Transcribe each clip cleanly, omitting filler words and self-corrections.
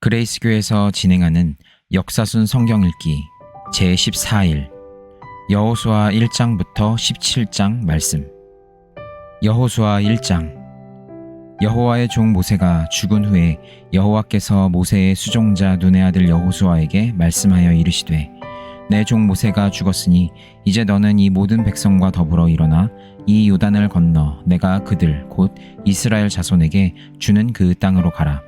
그레이스교에서 진행하는 역사순 성경 읽기 제14일 여호수아 1장부터 17장 말씀. 여호수아 1장. 여호와의 종 모세가 죽은 후에 여호와께서 모세의 수종자 눈의 아들 여호수아에게 말씀하여 이르시되, 내 종 모세가 죽었으니 이제 너는 이 모든 백성과 더불어 일어나 이 요단을 건너 내가 그들 곧 이스라엘 자손에게 주는 그 땅으로 가라.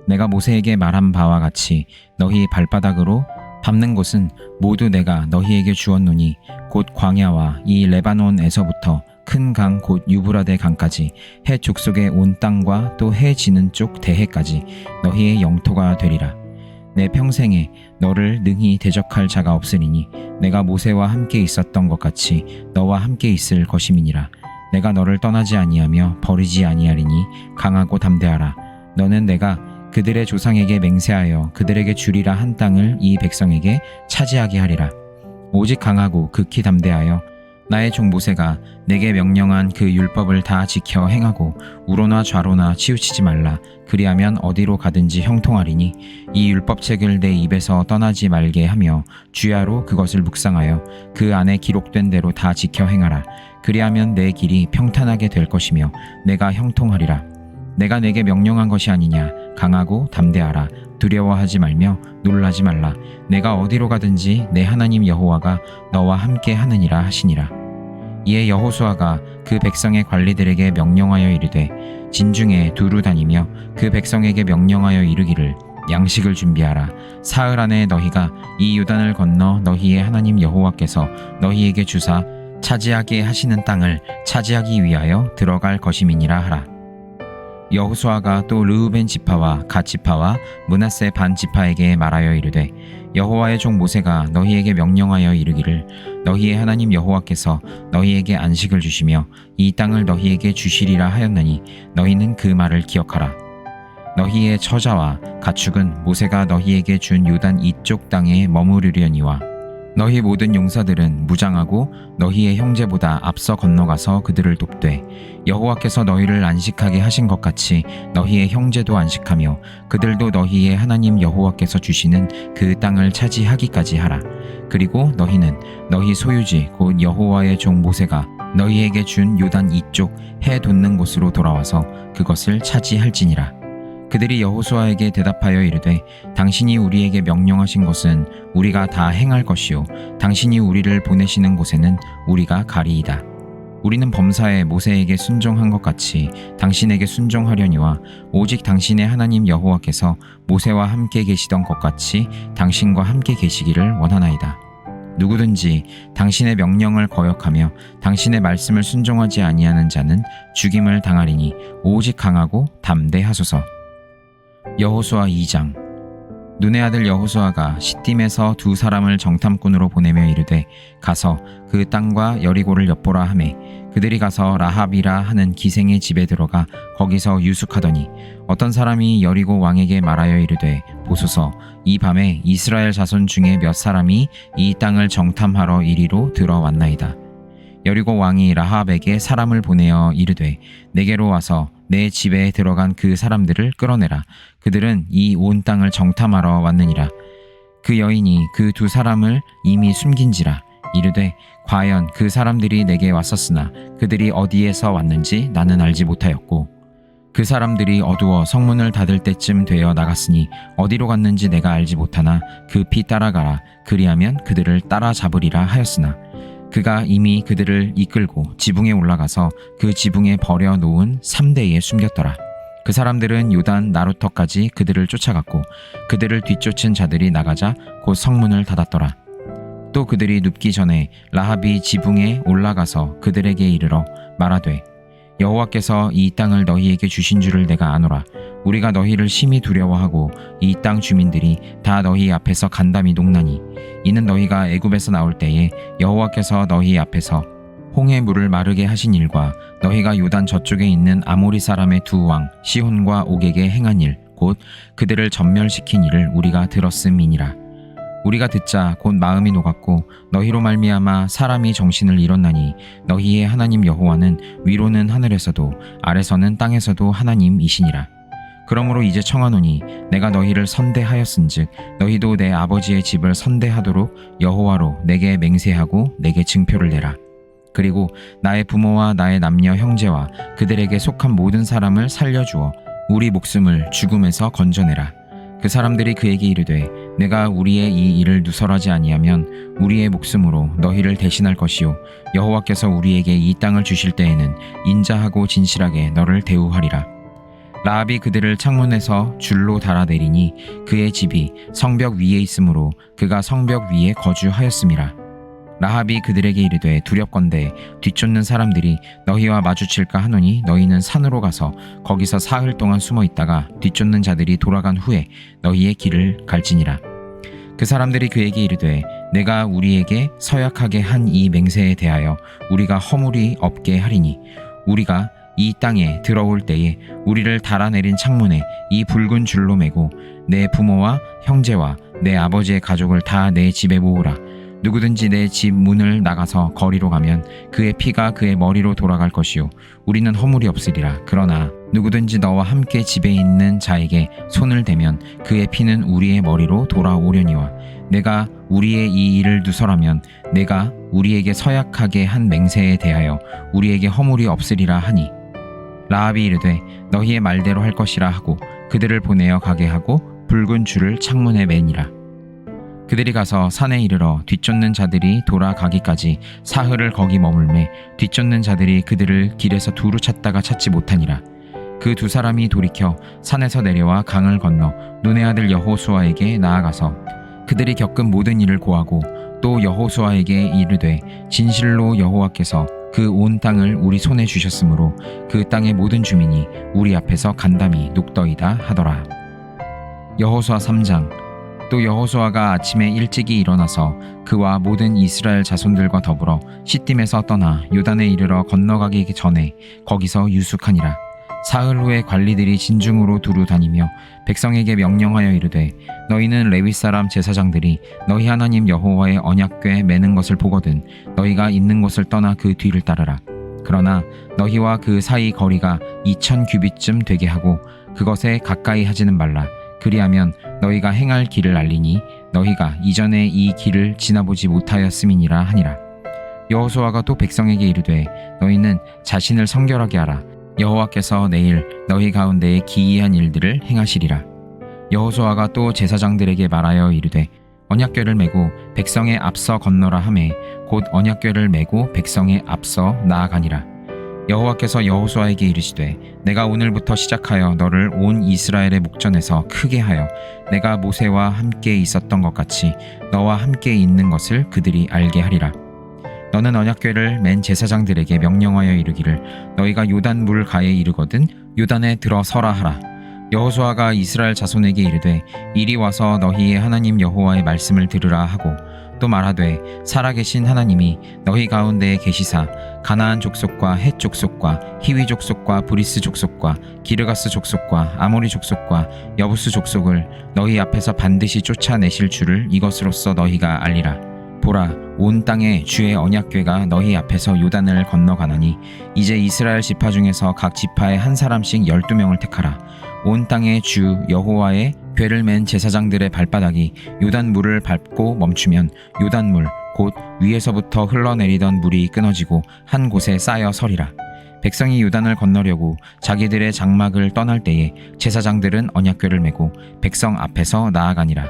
내가 모세에게 말한 바와 같이 너희 발바닥으로 밟는 곳은 모두 내가 너희에게 주었노니 곧 광야와 이 레바논에서부터 큰 강 곧 유브라데 강까지 해 족속의 온 땅과 또 해 지는 쪽 대해까지 너희의 영토가 되리라. 내 평생에 너를 능히 대적할 자가 없으리니 내가 모세와 함께 있었던 것 같이 너와 함께 있을 것임이니라. 내가 너를 떠나지 아니하며 버리지 아니하리니 강하고 담대하라. 너는 내가 그들의 조상에게 맹세하여 그들에게 주리라 한 땅을 이 백성에게 차지하게 하리라. 오직 강하고 극히 담대하여 나의 종 모세가 내게 명령한 그 율법을 다 지켜 행하고 우로나 좌로나 치우치지 말라. 그리하면 어디로 가든지 형통하리니 이 율법책을 내 입에서 떠나지 말게 하며 주야로 그것을 묵상하여 그 안에 기록된 대로 다 지켜 행하라. 그리하면 내 길이 평탄하게 될 것이며 내가 형통하리라. 내가 내게 명령한 것이 아니냐. 강하고 담대하라. 두려워하지 말며 놀라지 말라. 내가 어디로 가든지 내 하나님 여호와가 너와 함께 하느니라 하시니라. 이에 여호수아가 그 백성의 관리들에게 명령하여 이르되, 진중에 두루 다니며 그 백성에게 명령하여 이르기를, 양식을 준비하라. 사흘 안에 너희가 이 요단을 건너 너희의 하나님 여호와께서 너희에게 주사 차지하게 하시는 땅을 차지하기 위하여 들어갈 것임이니라 하라. 여호수아가 또 르우벤 지파와 갓 지파와 므낫세 반 지파에게 말하여 이르되, 여호와의 종 모세가 너희에게 명령하여 이르기를, 너희의 하나님 여호와께서 너희에게 안식을 주시며 이 땅을 너희에게 주시리라 하였나니 너희는 그 말을 기억하라. 너희의 처자와 가축은 모세가 너희에게 준 요단 이쪽 땅에 머무르려니와 너희 모든 용사들은 무장하고 너희의 형제보다 앞서 건너가서 그들을 돕되, 여호와께서 너희를 안식하게 하신 것 같이 너희의 형제도 안식하며 그들도 너희의 하나님 여호와께서 주시는 그 땅을 차지하기까지 하라. 그리고 너희는 너희 소유지 곧 여호와의 종 모세가 너희에게 준 요단 이쪽 해 돋는 곳으로 돌아와서 그것을 차지할지니라. 그들이 여호수아에게 대답하여 이르되, 당신이 우리에게 명령하신 것은 우리가 다 행할 것이요 당신이 우리를 보내시는 곳에는 우리가 가리이다. 우리는 범사에 모세에게 순종한 것 같이 당신에게 순종하려니와 오직 당신의 하나님 여호와께서 모세와 함께 계시던 것 같이 당신과 함께 계시기를 원하나이다. 누구든지 당신의 명령을 거역하며 당신의 말씀을 순종하지 아니하는 자는 죽임을 당하리니 오직 강하고 담대하소서. 여호수아 2장. 눈의 아들 여호수아가 시딤에서 두 사람을 정탐꾼으로 보내며 이르되, 가서 그 땅과 여리고를 엿보라 하매, 그들이 가서 라합이라 하는 기생의 집에 들어가 거기서 유숙하더니 어떤 사람이 여리고 왕에게 말하여 이르되, 보소서, 이 밤에 이스라엘 자손 중에 몇 사람이 이 땅을 정탐하러 이리로 들어왔나이다. 여리고 왕이 라합에게 사람을 보내어 이르되, 내게로 와서 내 집에 들어간 그 사람들을 끌어내라. 그들은 이 온 땅을 정탐하러 왔느니라. 그 여인이 그 두 사람을 이미 숨긴지라. 이르되, 과연 그 사람들이 내게 왔었으나 그들이 어디에서 왔는지 나는 알지 못하였고, 그 사람들이 어두워 성문을 닫을 때쯤 되어 나갔으니 어디로 갔는지 내가 알지 못하나 급히 따라가라. 그리하면 그들을 따라잡으리라 하였으나, 그가 이미 그들을 이끌고 지붕에 올라가서 그 지붕에 버려 놓은 3대에 숨겼더라. 그 사람들은 요단 나루터까지 그들을 쫓아갔고 그들을 뒤쫓은 자들이 나가자 곧 성문을 닫았더라. 또 그들이 눕기 전에 라합이 지붕에 올라가서 그들에게 이르러 말하되, 여호와께서 이 땅을 너희에게 주신 줄을 내가 아노라. 우리가 너희를 심히 두려워하고 이 땅 주민들이 다 너희 앞에서 간담이 녹나니, 이는 너희가 애굽에서 나올 때에 여호와께서 너희 앞에서 홍해 물을 마르게 하신 일과 너희가 요단 저쪽에 있는 아모리 사람의 두 왕 시혼과 옥에게 행한 일 곧 그들을 전멸시킨 일을 우리가 들었음이니라. 우리가 듣자 곧 마음이 녹았고 너희로 말미암아 사람이 정신을 잃었나니, 너희의 하나님 여호와는 위로는 하늘에서도 아래서는 땅에서도 하나님이시니라. 그러므로 이제 청하노니 내가 너희를 선대하였은즉 너희도 내 아버지의 집을 선대하도록 여호와로 내게 맹세하고 내게 증표를 내라. 그리고 나의 부모와 나의 남녀 형제와 그들에게 속한 모든 사람을 살려주어 우리 목숨을 죽음에서 건져내라. 그 사람들이 그에게 이르되 내가 우리의 이 일을 누설하지 아니하면 우리의 목숨으로 너희를 대신할 것이요 여호와께서 우리에게 이 땅을 주실 때에는 인자하고 진실하게 너를 대우하리라. 라합이 그들을 창문에서 줄로 달아내리니 그의 집이 성벽 위에 있으므로 그가 성벽 위에 거주하였음이라. 라합이 그들에게 이르되 두렵건대 뒤쫓는 사람들이 너희와 마주칠까 하노니 너희는 산으로 가서 거기서 사흘 동안 숨어 있다가 뒤쫓는 자들이 돌아간 후에 너희의 길을 갈지니라. 그 사람들이 그에게 이르되 내가 우리에게 서약하게 한 이 맹세에 대하여 우리가 허물이 없게 하리니 우리가 이 땅에 들어올 때에 우리를 달아내린 창문에 이 붉은 줄로 매고 내 부모와 형제와 내 아버지의 가족을 다 내 집에 모으라. 누구든지 내 집 문을 나가서 거리로 가면 그의 피가 그의 머리로 돌아갈 것이요 우리는 허물이 없으리라. 그러나 누구든지 너와 함께 집에 있는 자에게 손을 대면 그의 피는 우리의 머리로 돌아오려니와 내가 우리의 이 일을 누설하면 내가 우리에게 서약하게 한 맹세에 대하여 우리에게 허물이 없으리라 하니 라합이 이르되 너희의 말대로 할 것이라 하고 그들을 보내어 가게 하고 붉은 줄을 창문에 매니라. 그들이 가서 산에 이르러 뒤쫓는 자들이 돌아가기까지 사흘을 거기 머물매 뒤쫓는 자들이 그들을 길에서 두루 찾다가 찾지 못하니라. 그 두 사람이 돌이켜 산에서 내려와 강을 건너 눈의 아들 여호수아에게 나아가서 그들이 겪은 모든 일을 고하고 또 여호수아에게 이르되 진실로 여호와께서 그 온 땅을 우리 손에 주셨으므로 그 땅의 모든 주민이 우리 앞에서 간담이 녹더이다 하더라. 여호수아 3장. 또 여호수아가 아침에 일찍이 일어나서 그와 모든 이스라엘 자손들과 더불어 시딤에서 떠나 요단에 이르러 건너가기 전에 거기서 유숙하니라. 사흘 후에 관리들이 진중으로 두루 다니며 백성에게 명령하여 이르되 너희는 레위 사람 제사장들이 너희 하나님 여호와의 언약궤 매는 것을 보거든 너희가 있는 곳을 떠나 그 뒤를 따르라. 그러나 너희와 그 사이 거리가 2000 규빗쯤 되게 하고 그것에 가까이 하지는 말라. 그리하면 너희가 행할 길을 알리니 너희가 이전에 이 길을 지나보지 못하였음이니라 하니라. 여호수아가 또 백성에게 이르되 너희는 자신을 성결하게 하라. 여호와께서 내일 너희 가운데에 기이한 일들을 행하시리라. 여호수아가 또 제사장들에게 말하여 이르되 언약궤를 메고 백성의 앞서 건너라 하매 곧 언약궤를 메고 백성의 앞서 나아가니라. 여호와께서 여호수아에게 이르시되 내가 오늘부터 시작하여 너를 온 이스라엘의 목전에서 크게 하여 내가 모세와 함께 있었던 것 같이 너와 함께 있는 것을 그들이 알게 하리라. 너는 언약궤를 맨 제사장들에게 명령하여 이르기를 너희가 요단 물 가에 이르거든 요단에 들어서라 하라. 여호수아가 이스라엘 자손에게 이르되 이리 와서 너희의 하나님 여호와의 말씀을 들으라 하고 또 말하되 살아계신 하나님이 너희 가운데에 계시사 가나안 족속과 헷 족속과 히위 족속과 브리스 족속과 기르가스 족속과 아모리 족속과 여부스 족속을 너희 앞에서 반드시 쫓아내실 줄을 이것으로써 너희가 알리라. 보라, 온 땅에 주의 언약궤가 너희 앞에서 요단을 건너가나니 이제 이스라엘 지파 중에서 각 지파에 한 사람씩 12명을 택하라. 온 땅에 주 여호와의 궤를 맨 제사장들의 발바닥이 요단 물을 밟고 멈추면 요단 물 곧 위에서부터 흘러내리던 물이 끊어지고 한 곳에 쌓여 서리라. 백성이 요단을 건너려고 자기들의 장막을 떠날 때에 제사장들은 언약궤를 메고 백성 앞에서 나아가니라.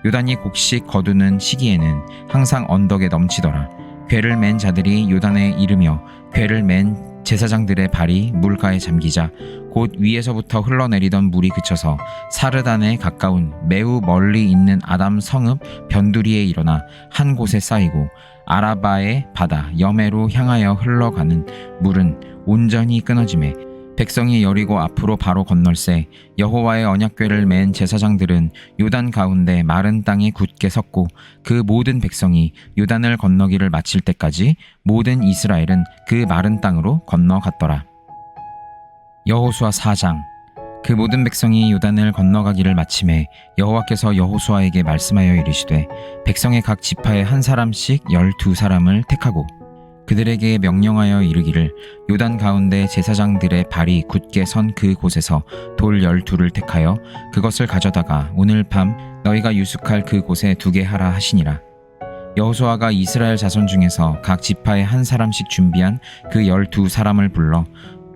요단이 곡식 거두는 시기에는 항상 언덕에 넘치더라. 궤를 맨 자들이 요단에 이르며 궤를 맨 제사장들의 발이 물가에 잠기자 곧 위에서부터 흘러내리던 물이 그쳐서 사르단에 가까운 매우 멀리 있는 아담 성읍 변두리에 일어나 한 곳에 쌓이고 아라바의 바다 여매로 향하여 흘러가는 물은 온전히 끊어지매 백성이 여리고 앞으로 바로 건널새 여호와의 언약궤를 맨 제사장들은 요단 가운데 마른 땅에 굳게 섰고 그 모든 백성이 요단을 건너기를 마칠 때까지 모든 이스라엘은 그 마른 땅으로 건너갔더라. 여호수아 4장. 그 모든 백성이 요단을 건너가기를 마침에 여호와께서 여호수아에게 말씀하여 이르시되 백성의 각 지파에 한 사람씩 12사람을 택하고 그들에게 명령하여 이르기를 요단 가운데 제사장들의 발이 굳게 선 그 곳에서 돌 12를 택하여 그것을 가져다가 오늘 밤 너희가 유숙할 그 곳에 두게 하라 하시니라. 여호수아가 이스라엘 자손 중에서 각 지파에 한 사람씩 준비한 그 12사람을 불러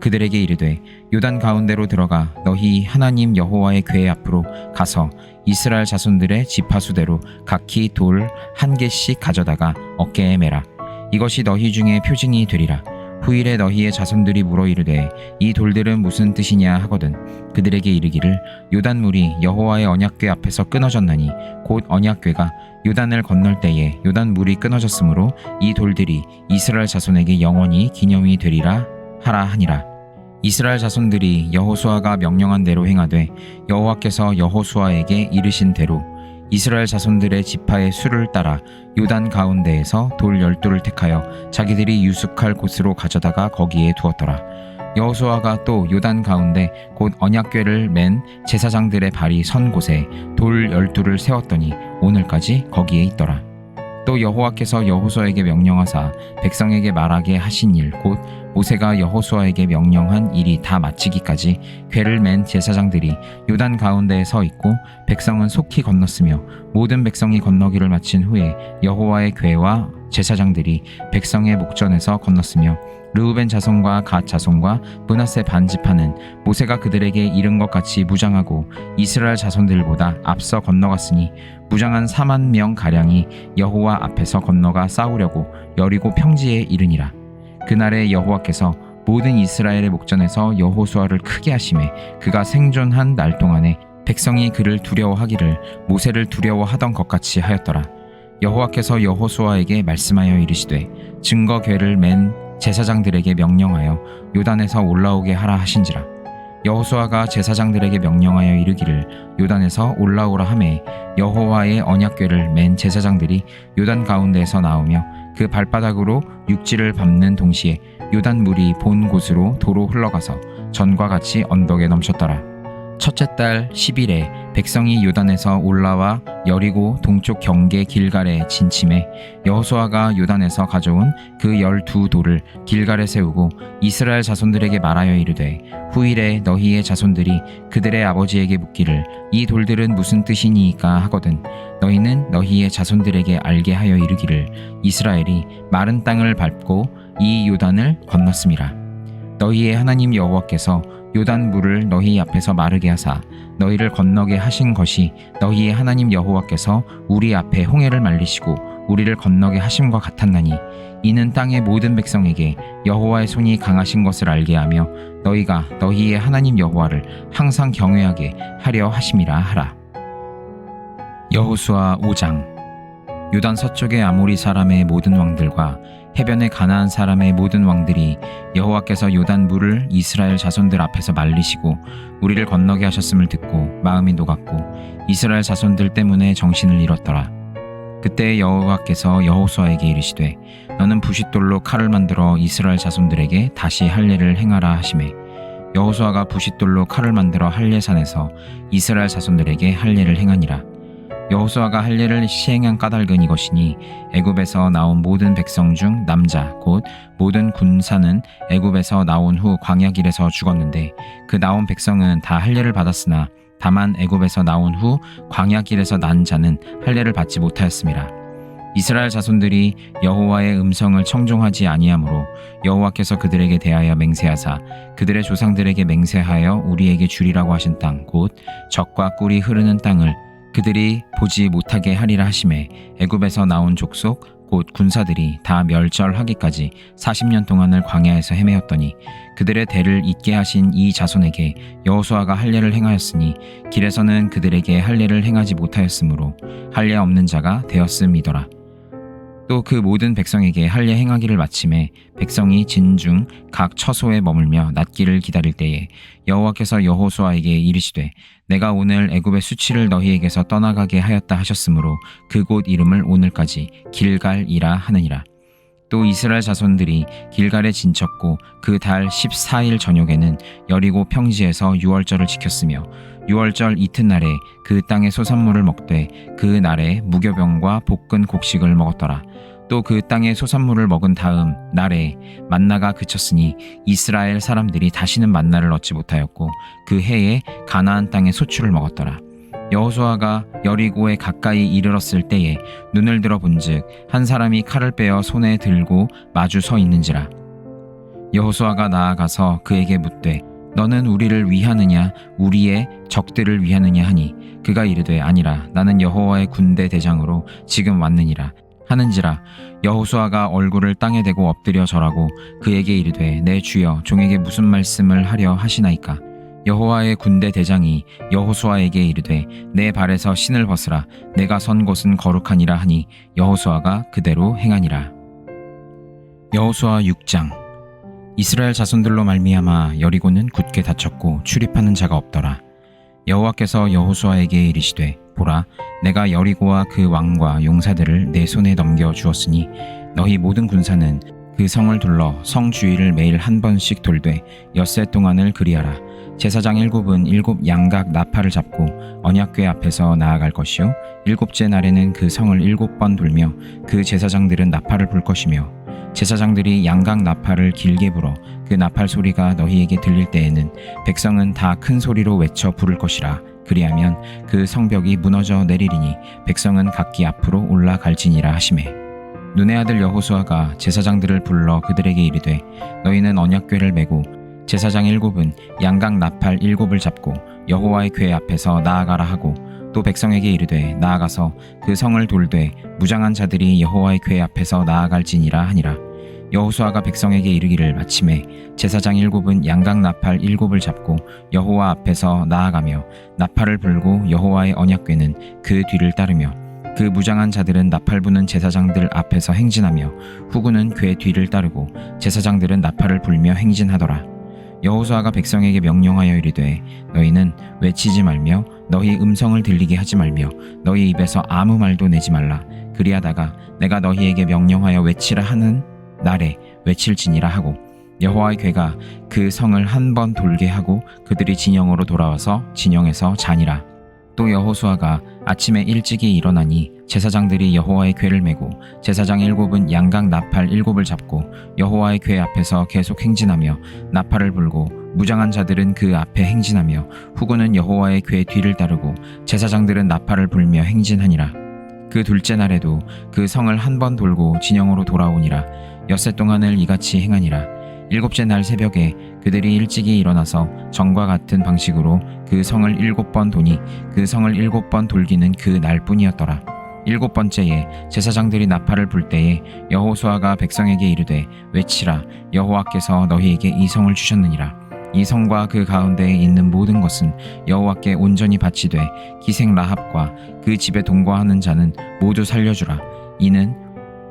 그들에게 이르되 요단 가운데로 들어가 너희 하나님 여호와의 궤 앞으로 가서 이스라엘 자손들의 지파 수대로 각기 돌 1개씩 가져다가 어깨에 매라. 이것이 너희 중에 표징이 되리라. 후일에 너희의 자손들이 물어 이르되 이 돌들은 무슨 뜻이냐 하거든 그들에게 이르기를 요단물이 여호와의 언약궤 앞에서 끊어졌나니 곧 언약궤가 요단을 건널 때에 요단물이 끊어졌으므로 이 돌들이 이스라엘 자손에게 영원히 기념이 되리라 하라 하니라. 이스라엘 자손들이 여호수아가 명령한 대로 행하되 여호와께서 여호수아에게 이르신 대로 이스라엘 자손들의 지파의 수를 따라 요단 가운데에서 돌 12를 택하여 자기들이 유숙할 곳으로 가져다가 거기에 두었더라. 여호수아가 또 요단 가운데 곧 언약궤를 맨 제사장들의 발이 선 곳에 돌 12를 세웠더니 오늘까지 거기에 있더라. 또 여호와께서 여호수아에게 명령하사 백성에게 말하게 하신 일 곧 모세가 여호수아에게 명령한 일이 다 마치기까지 궤를 맨 제사장들이 요단 가운데에 서 있고 백성은 속히 건넜으며 모든 백성이 건너기를 마친 후에 여호와의 궤와 제사장들이 백성의 목전에서 건넜으며 르우벤 자손과 갓 자손과 므낫세 반 지파는 모세가 그들에게 이른 것 같이 무장하고 이스라엘 자손들보다 앞서 건너갔으니 무장한 4만 명 가량이 여호와 앞에서 건너가 싸우려고 여리고 평지에 이르니라. 그날에 여호와께서 모든 이스라엘의 목전에서 여호수아를 크게 하심에 그가 생존한 날 동안에 백성이 그를 두려워하기를 모세를 두려워하던 것 같이 하였더라. 여호와께서 여호수아에게 말씀하여 이르시되 증거 궤를 맨 제사장들에게 명령하여 요단에서 올라오게 하라 하신지라. 여호수아가 제사장들에게 명령하여 이르기를 요단에서 올라오라 하매 여호와의 언약궤를 맨 제사장들이 요단 가운데에서 나오며 그 발바닥으로 육지를 밟는 동시에 요단 물이 본 곳으로 도로 흘러가서 전과 같이 언덕에 넘쳤더라. 첫째 달 10일에 백성이 요단에서 올라와 여리고 동쪽 경계 길갈에 진침해 여호수아가 요단에서 가져온 그 12돌을 길갈에 세우고 이스라엘 자손들에게 말하여 이르되 후일에 너희의 자손들이 그들의 아버지에게 묻기를 이 돌들은 무슨 뜻이니이까 하거든 너희는 너희의 자손들에게 알게 하여 이르기를 이스라엘이 마른 땅을 밟고 이 요단을 건넜음이라. 너희의 하나님 여호와께서 요단 물을 너희 앞에서 마르게 하사 너희를 건너게 하신 것이 너희의 하나님 여호와께서 우리 앞에 홍해를 말리시고 우리를 건너게 하심과 같았나니 이는 땅의 모든 백성에게 여호와의 손이 강하신 것을 알게 하며 너희가 너희의 하나님 여호와를 항상 경외하게 하려 하심이라 하라. 여호수아 5장. 요단 서쪽의 아모리 사람의 모든 왕들과 해변의 가나안 사람의 모든 왕들이 여호와께서 요단 물을 이스라엘 자손들 앞에서 말리시고 우리를 건너게 하셨음을 듣고 마음이 녹았고 이스라엘 자손들 때문에 정신을 잃었더라. 그때 여호와께서 여호수아에게 이르시되 너는 부싯돌로 칼을 만들어 이스라엘 자손들에게 다시 할례를 행하라 하시매 여호수아가 부싯돌로 칼을 만들어 할례산에서 이스라엘 자손들에게 할례를 행하니라. 여호수아가 할례를 시행한 까닭은 이것이니 애굽에서 나온 모든 백성 중 남자 곧 모든 군사는 애굽에서 나온 후 광야길에서 죽었는데 그 나온 백성은 다 할례를 받았으나 다만 애굽에서 나온 후 광야길에서 난 자는 할례를 받지 못하였음이라. 이스라엘 자손들이 여호와의 음성을 청종하지 아니하므로 여호와께서 그들에게 대하여 맹세하사 그들의 조상들에게 맹세하여 우리에게 주리라고 하신 땅 곧 젖과 꿀이 흐르는 땅을 그들이 보지 못하게 하리라 하시매 애굽에서 나온 족속 곧 군사들이 다 멸절하기까지 40년 동안을 광야에서 헤매었더니 그들의 대를 잇게 하신 이 자손에게 여호수아가 할례를 행하였으니 길에서는 그들에게 할례를 행하지 못하였으므로 할례 없는 자가 되었음이더라. 또 그 모든 백성에게 할례 행하기를 마침에 백성이 진중 각 처소에 머물며 낫기를 기다릴 때에 여호와께서 여호수아에게 이르시되 내가 오늘 애굽의 수치를 너희에게서 떠나가게 하였다 하셨으므로 그곳 이름을 오늘까지 길갈이라 하느니라. 또 이스라엘 자손들이 길갈에 진쳤고 그 달 14일 저녁에는 여리고 평지에서 유월절을 지켰으며 유월절 이튿날에 그 땅의 소산물을 먹되 그 날에 무교병과 볶은 곡식을 먹었더라. 또 그 땅의 소산물을 먹은 다음 날에 만나가 그쳤으니 이스라엘 사람들이 다시는 만나를 얻지 못하였고 그 해에 가나안 땅의 소출을 먹었더라. 여호수아가 여리고에 가까이 이르렀을 때에 눈을 들어 본즉 한 사람이 칼을 빼어 손에 들고 마주 서 있는지라. 여호수아가 나아가서 그에게 묻되 너는 우리를 위하느냐 우리의 적들을 위하느냐 하니 그가 이르되 아니라 나는 여호와의 군대 대장으로 지금 왔느니라 하는지라. 여호수아가 얼굴을 땅에 대고 엎드려 절하고 그에게 이르되 내 주여 종에게 무슨 말씀을 하려 하시나이까. 여호와의 군대 대장이 여호수아에게 이르되 내 발에서 신을 벗으라 내가 선 곳은 거룩하니라 하니 여호수아가 그대로 행하니라. 여호수아 6장. 이스라엘 자손들로 말미암아 여리고는 굳게 닫혔고 출입하는 자가 없더라. 여호와께서 여호수아에게 이르시되 보라 내가 여리고와 그 왕과 용사들을 내 손에 넘겨 주었으니 너희 모든 군사는 그 성을 둘러 성 주위를 매일 한 번씩 돌되 엿새 동안을 그리하라. 제사장 7은 7 양각 나팔을 잡고 언약궤 앞에서 나아갈 것이요 일곱째 날에는 그 성을 7번 돌며 그 제사장들은 나팔을 불 것이며 제사장들이 양각 나팔을 길게 불어 그 나팔 소리가 너희에게 들릴 때에는 백성은 다 큰 소리로 외쳐 부를 것이라. 그리하면 그 성벽이 무너져 내리리니 백성은 각기 앞으로 올라갈지니라 하시매. 눈의 아들 여호수아가 제사장들을 불러 그들에게 이르되 너희는 언약궤를 메고 제사장 7은 양각 나팔 7을 잡고 여호와의 궤 앞에서 나아가라 하고 또 백성에게 이르되 나아가서 그 성을 돌되 무장한 자들이 여호와의 궤 앞에서 나아갈지니라 하니라. 여호수아가 백성에게 이르기를 마침에 제사장 7은 양각 나팔 7을 잡고 여호와 앞에서 나아가며 나팔을 불고 여호와의 언약궤는 그 뒤를 따르며 그 무장한 자들은 나팔 부는 제사장들 앞에서 행진하며 후군은 궤 뒤를 따르고 제사장들은 나팔을 불며 행진하더라. 여호수아가 백성에게 명령하여 이르되 너희는 외치지 말며 너희 음성을 들리게 하지 말며 너희 입에서 아무 말도 내지 말라. 그리하다가 내가 너희에게 명령하여 외치라 하는 날에 외칠지니라 하고 여호와의 궤가 그 성을 한 번 돌게 하고 그들이 진영으로 돌아와서 진영에서 자니라. 또 여호수아가 아침에 일찍이 일어나니 제사장들이 여호와의 궤를 메고 제사장 7은 양각 나팔 7을 잡고 여호와의 궤 앞에서 계속 행진하며 나팔을 불고 무장한 자들은 그 앞에 행진하며 후군은 여호와의 궤 뒤를 따르고 제사장들은 나팔을 불며 행진하니라. 그 둘째 날에도 그 성을 한 번 돌고 진영으로 돌아오니라. 엿새 동안을 이같이 행하니라. 일곱째 날 새벽에 그들이 일찍이 일어나서 전과 같은 방식으로 그 성을 7번 도니 그 성을 7번 돌기는 그 날뿐이었더라. 7번째에 제사장들이 나팔을 불 때에 여호수아가 백성에게 이르되 외치라. 여호와께서 너희에게 이 성을 주셨느니라. 이 성과 그 가운데에 있는 모든 것은 여호와께 온전히 바치되 기생 라합과 그 집에 동거하는 자는 모두 살려주라. 이는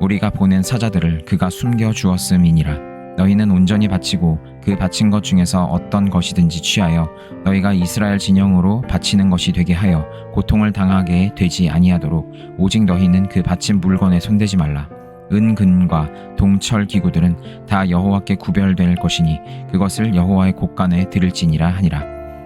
우리가 보낸 사자들을 그가 숨겨 주었음이니라. 너희는 온전히 바치고 그 바친 것 중에서 어떤 것이든지 취하여 너희가 이스라엘 진영으로 바치는 것이 되게 하여 고통을 당하게 되지 아니하도록 오직 너희는 그 바친 물건에 손대지 말라. 은근과 동철 기구들은 다 여호와께 구별될 것이니 그것을 여호와의 곳간에 드릴지니라 하니라.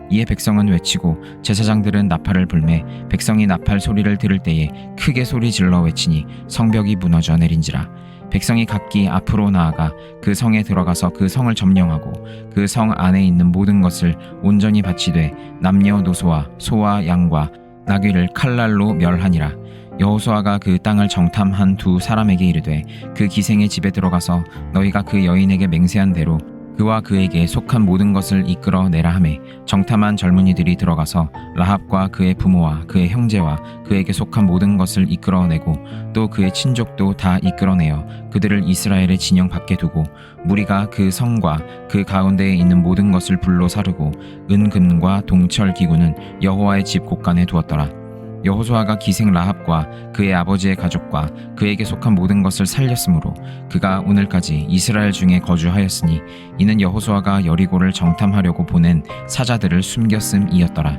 이에 백성은 외치고 제사장들은 나팔을 불매 백성이 나팔 소리를 들을 때에 크게 소리 질러 외치니 성벽이 무너져 내린지라. 백성이 각기 앞으로 나아가 그 성에 들어가서 그 성을 점령하고 그 성 안에 있는 모든 것을 온전히 바치되 남녀노소와 소와 양과 나귀를 칼날로 멸하니라. 여호수아가 그 땅을 정탐한 두 사람에게 이르되 그 기생의 집에 들어가서 너희가 그 여인에게 맹세한 대로 그와 그에게 속한 모든 것을 이끌어내라 하매 정탐한 젊은이들이 들어가서 라합과 그의 부모와 그의 형제와 그에게 속한 모든 것을 이끌어내고 또 그의 친족도 다 이끌어내어 그들을 이스라엘의 진영 밖에 두고 무리가 그 성과 그 가운데에 있는 모든 것을 불로 사르고 은금과 동철 기구는 여호와의 집 곳간에 두었더라. 여호수아가 기생 라합과 그의 아버지의 가족과 그에게 속한 모든 것을 살렸으므로 그가 오늘까지 이스라엘 중에 거주하였으니 이는 여호수아가 여리고를 정탐하려고 보낸 사자들을 숨겼음이었더라.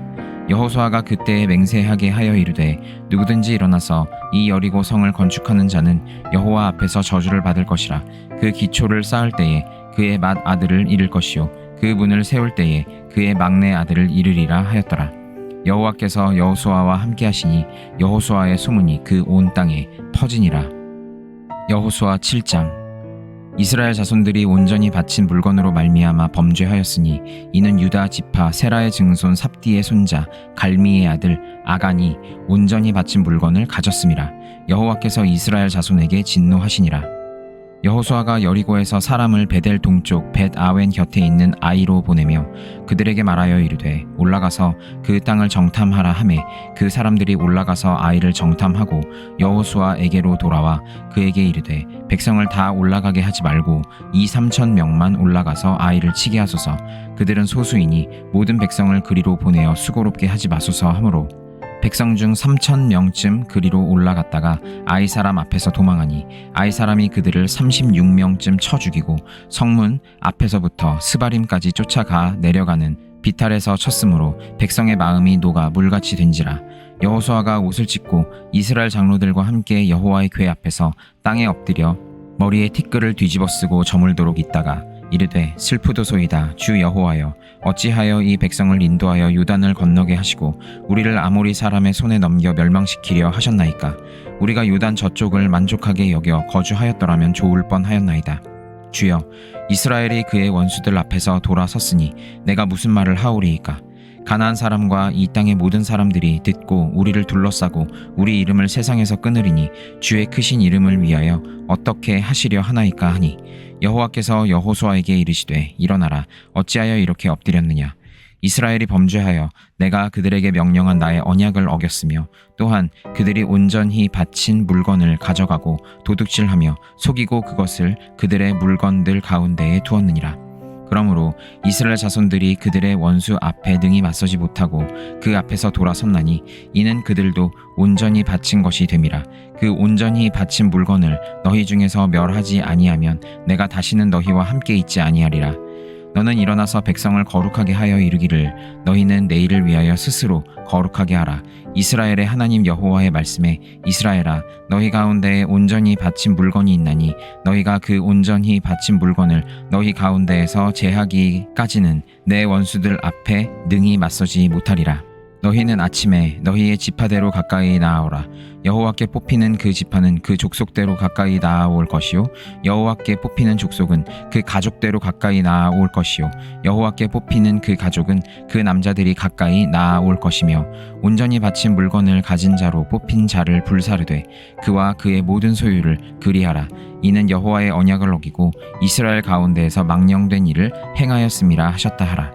여호수아가 그때에 맹세하게 하여 이르되 누구든지 일어나서 이 여리고 성을 건축하는 자는 여호와 앞에서 저주를 받을 것이라. 그 기초를 쌓을 때에 그의 맏 아들을 잃을 것이요 그 문을 세울 때에 그의 막내 아들을 잃으리라 하였더라. 여호와께서 여호수아와 함께 하시니 여호수아의 소문이 그 온 땅에 퍼지니라. 여호수아 7장. 이스라엘 자손들이 온전히 바친 물건으로 말미암아 범죄하였으니 이는 유다 지파 세라의 증손 삽디의 손자 갈미의 아들 아간이 온전히 바친 물건을 가졌음이라. 여호와께서 이스라엘 자손에게 진노하시니라. 여호수아가 여리고에서 사람을 베델 동쪽 벳 아웬 곁에 있는 아이로 보내며 그들에게 말하여 이르되 올라가서 그 땅을 정탐하라 하매 그 사람들이 올라가서 아이를 정탐하고 여호수아에게로 돌아와 그에게 이르되 백성을 다 올라가게 하지 말고 2-3천 명만 올라가서 아이를 치게 하소서. 그들은 소수이니 모든 백성을 그리로 보내어 수고롭게 하지 마소서 하므로 백성 중 3,000명쯤 그리로 올라갔다가 아이 사람 앞에서 도망하니 아이 사람이 그들을 36명쯤 쳐 죽이고 성문 앞에서부터 스바림까지 쫓아가 내려가는 비탈에서 쳤으므로 백성의 마음이 녹아 물같이 된지라. 여호수아가 옷을 찢고 이스라엘 장로들과 함께 여호와의 궤 앞에서 땅에 엎드려 머리에 티끌을 뒤집어 쓰고 저물도록 있다가 이르되 슬프도소이다. 주 여호와여 어찌하여 이 백성을 인도하여 요단을 건너게 하시고 우리를 아모리 사람의 손에 넘겨 멸망시키려 하셨나이까. 우리가 요단 저쪽을 만족하게 여겨 거주하였더라면 좋을 뻔하였나이다. 주여 이스라엘이 그의 원수들 앞에서 돌아섰으니 내가 무슨 말을 하오리이까. 가나안 사람과 이 땅의 모든 사람들이 듣고 우리를 둘러싸고 우리 이름을 세상에서 끊으리니 주의 크신 이름을 위하여 어떻게 하시려 하나이까 하니 여호와께서 여호수아에게 이르시되 일어나라. 어찌하여 이렇게 엎드렸느냐. 이스라엘이 범죄하여 내가 그들에게 명령한 나의 언약을 어겼으며 또한 그들이 온전히 바친 물건을 가져가고 도둑질하며 속이고 그것을 그들의 물건들 가운데에 두었느니라. 그러므로 이스라엘 자손들이 그들의 원수 앞에 능히 맞서지 못하고 그 앞에서 돌아섰나니 이는 그들도 온전히 바친 것이 됨이라. 그 온전히 바친 물건을 너희 중에서 멸하지 아니하면 내가 다시는 너희와 함께 있지 아니하리라. 너는 일어나서 백성을 거룩하게 하여 이르기를 너희는 내일을 위하여 스스로 거룩하게 하라. 이스라엘의 하나님 여호와의 말씀에 이스라엘아 너희 가운데에 온전히 바친 물건이 있나니 너희가 그 온전히 바친 물건을 너희 가운데에서 제하기까지는 내 원수들 앞에 능히 맞서지 못하리라. 너희는 아침에 너희의 지파대로 가까이 나아오라. 여호와께 뽑히는 그 지파는 그 족속대로 가까이 나아올 것이요 여호와께 뽑히는 족속은 그 가족대로 가까이 나아올 것이요 여호와께 뽑히는 그 가족은 그 남자들이 가까이 나아올 것이며 온전히 바친 물건을 가진 자로 뽑힌 자를 불사르되 그와 그의 모든 소유를 그리하라. 이는 여호와의 언약을 어기고 이스라엘 가운데에서 망령된 일을 행하였음이라 하셨다 하라.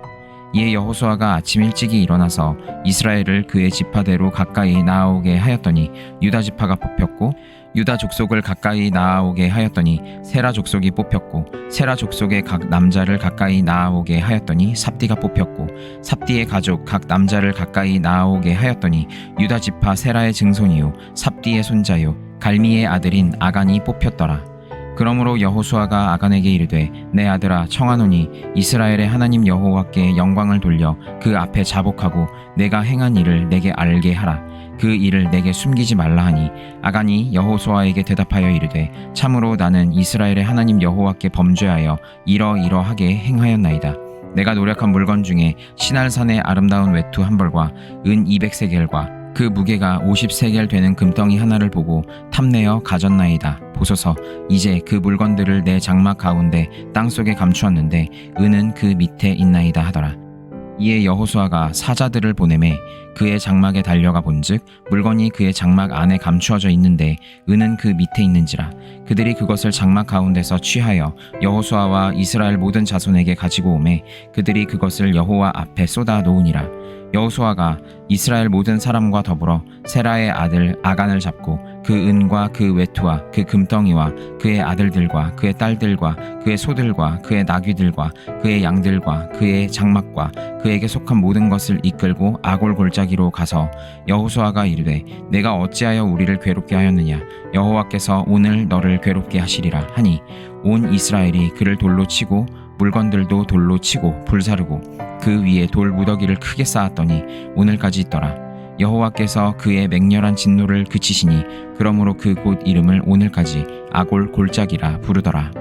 이에 여호수아가 아침 일찍이 일어나서 이스라엘을 그의 지파대로 가까이 나아오게 하였더니 유다 지파가 뽑혔고 유다 족속을 가까이 나아오게 하였더니 세라 족속이 뽑혔고 세라 족속의 각 남자를 가까이 나아오게 하였더니 삽디가 뽑혔고 삽디의 가족 각 남자를 가까이 나아오게 하였더니 유다 지파 세라의 증손이요 삽디의 손자요 갈미의 아들인 아간이 뽑혔더라. 그러므로 여호수아가 아간에게 이르되 내 아들아 청하노니 이스라엘의 하나님 여호와께 영광을 돌려 그 앞에 자복하고 내가 행한 일을 내게 알게 하라. 그 일을 내게 숨기지 말라 하니 아간이 여호수아에게 대답하여 이르되 참으로 나는 이스라엘의 하나님 여호와께 범죄하여 이러이러하게 행하였나이다. 내가 노력한 물건 중에 시날산의 아름다운 외투 한 벌과 은 200세겔과 그 무게가 50세겔 되는 금덩이 하나를 보고 탐내어 가졌나이다. 보소서 이제 그 물건들을 내 장막 가운데 땅속에 감추었는데 은은 그 밑에 있나이다 하더라. 이에 여호수아가 사자들을 보내매 그의 장막에 달려가 본즉 물건이 그의 장막 안에 감추어져 있는데 은은 그 밑에 있는지라. 그들이 그것을 장막 가운데서 취하여 여호수아와 이스라엘 모든 자손에게 가지고 오매 그들이 그것을 여호와 앞에 쏟아 놓으니라. 여호수아가 이스라엘 모든 사람과 더불어 세라의 아들 아간을 잡고 그 은과 그 외투와 그 금덩이와 그의 아들들과 그의 딸들과 그의 소들과 그의 나귀들과 그의 양들과 그의 장막과 그에게 속한 모든 것을 이끌고 아골 골짜기로 가서 여호수아가 이르되 내가 어찌하여 우리를 괴롭게 하였느냐. 여호와께서 오늘 너를 괴롭게 하시리라 하니 온 이스라엘이 그를 돌로 치고 물건들도 돌로 치고 불사르고 그 위에 돌 무더기를 크게 쌓았더니 오늘까지 있더라. 여호와께서 그의 맹렬한 진노를 그치시니 그러므로 그 곳 이름을 오늘까지 아골 골짜기라 부르더라.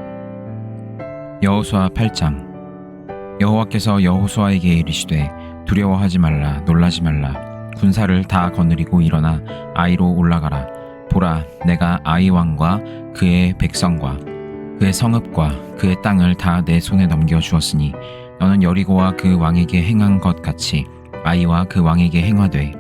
여호수아 8장. 여호와께서 여호수아에게 이르시되 두려워하지 말라 놀라지 말라 군사를 다 거느리고 일어나 아이로 올라가라. 보라, 내가 아이 왕과 그의 백성과 그의 성읍과 그의 땅을 다 내 손에 넘겨 주었으니 너는 여리고와 그 왕에게 행한 것 같이 아이와 그 왕에게 행하되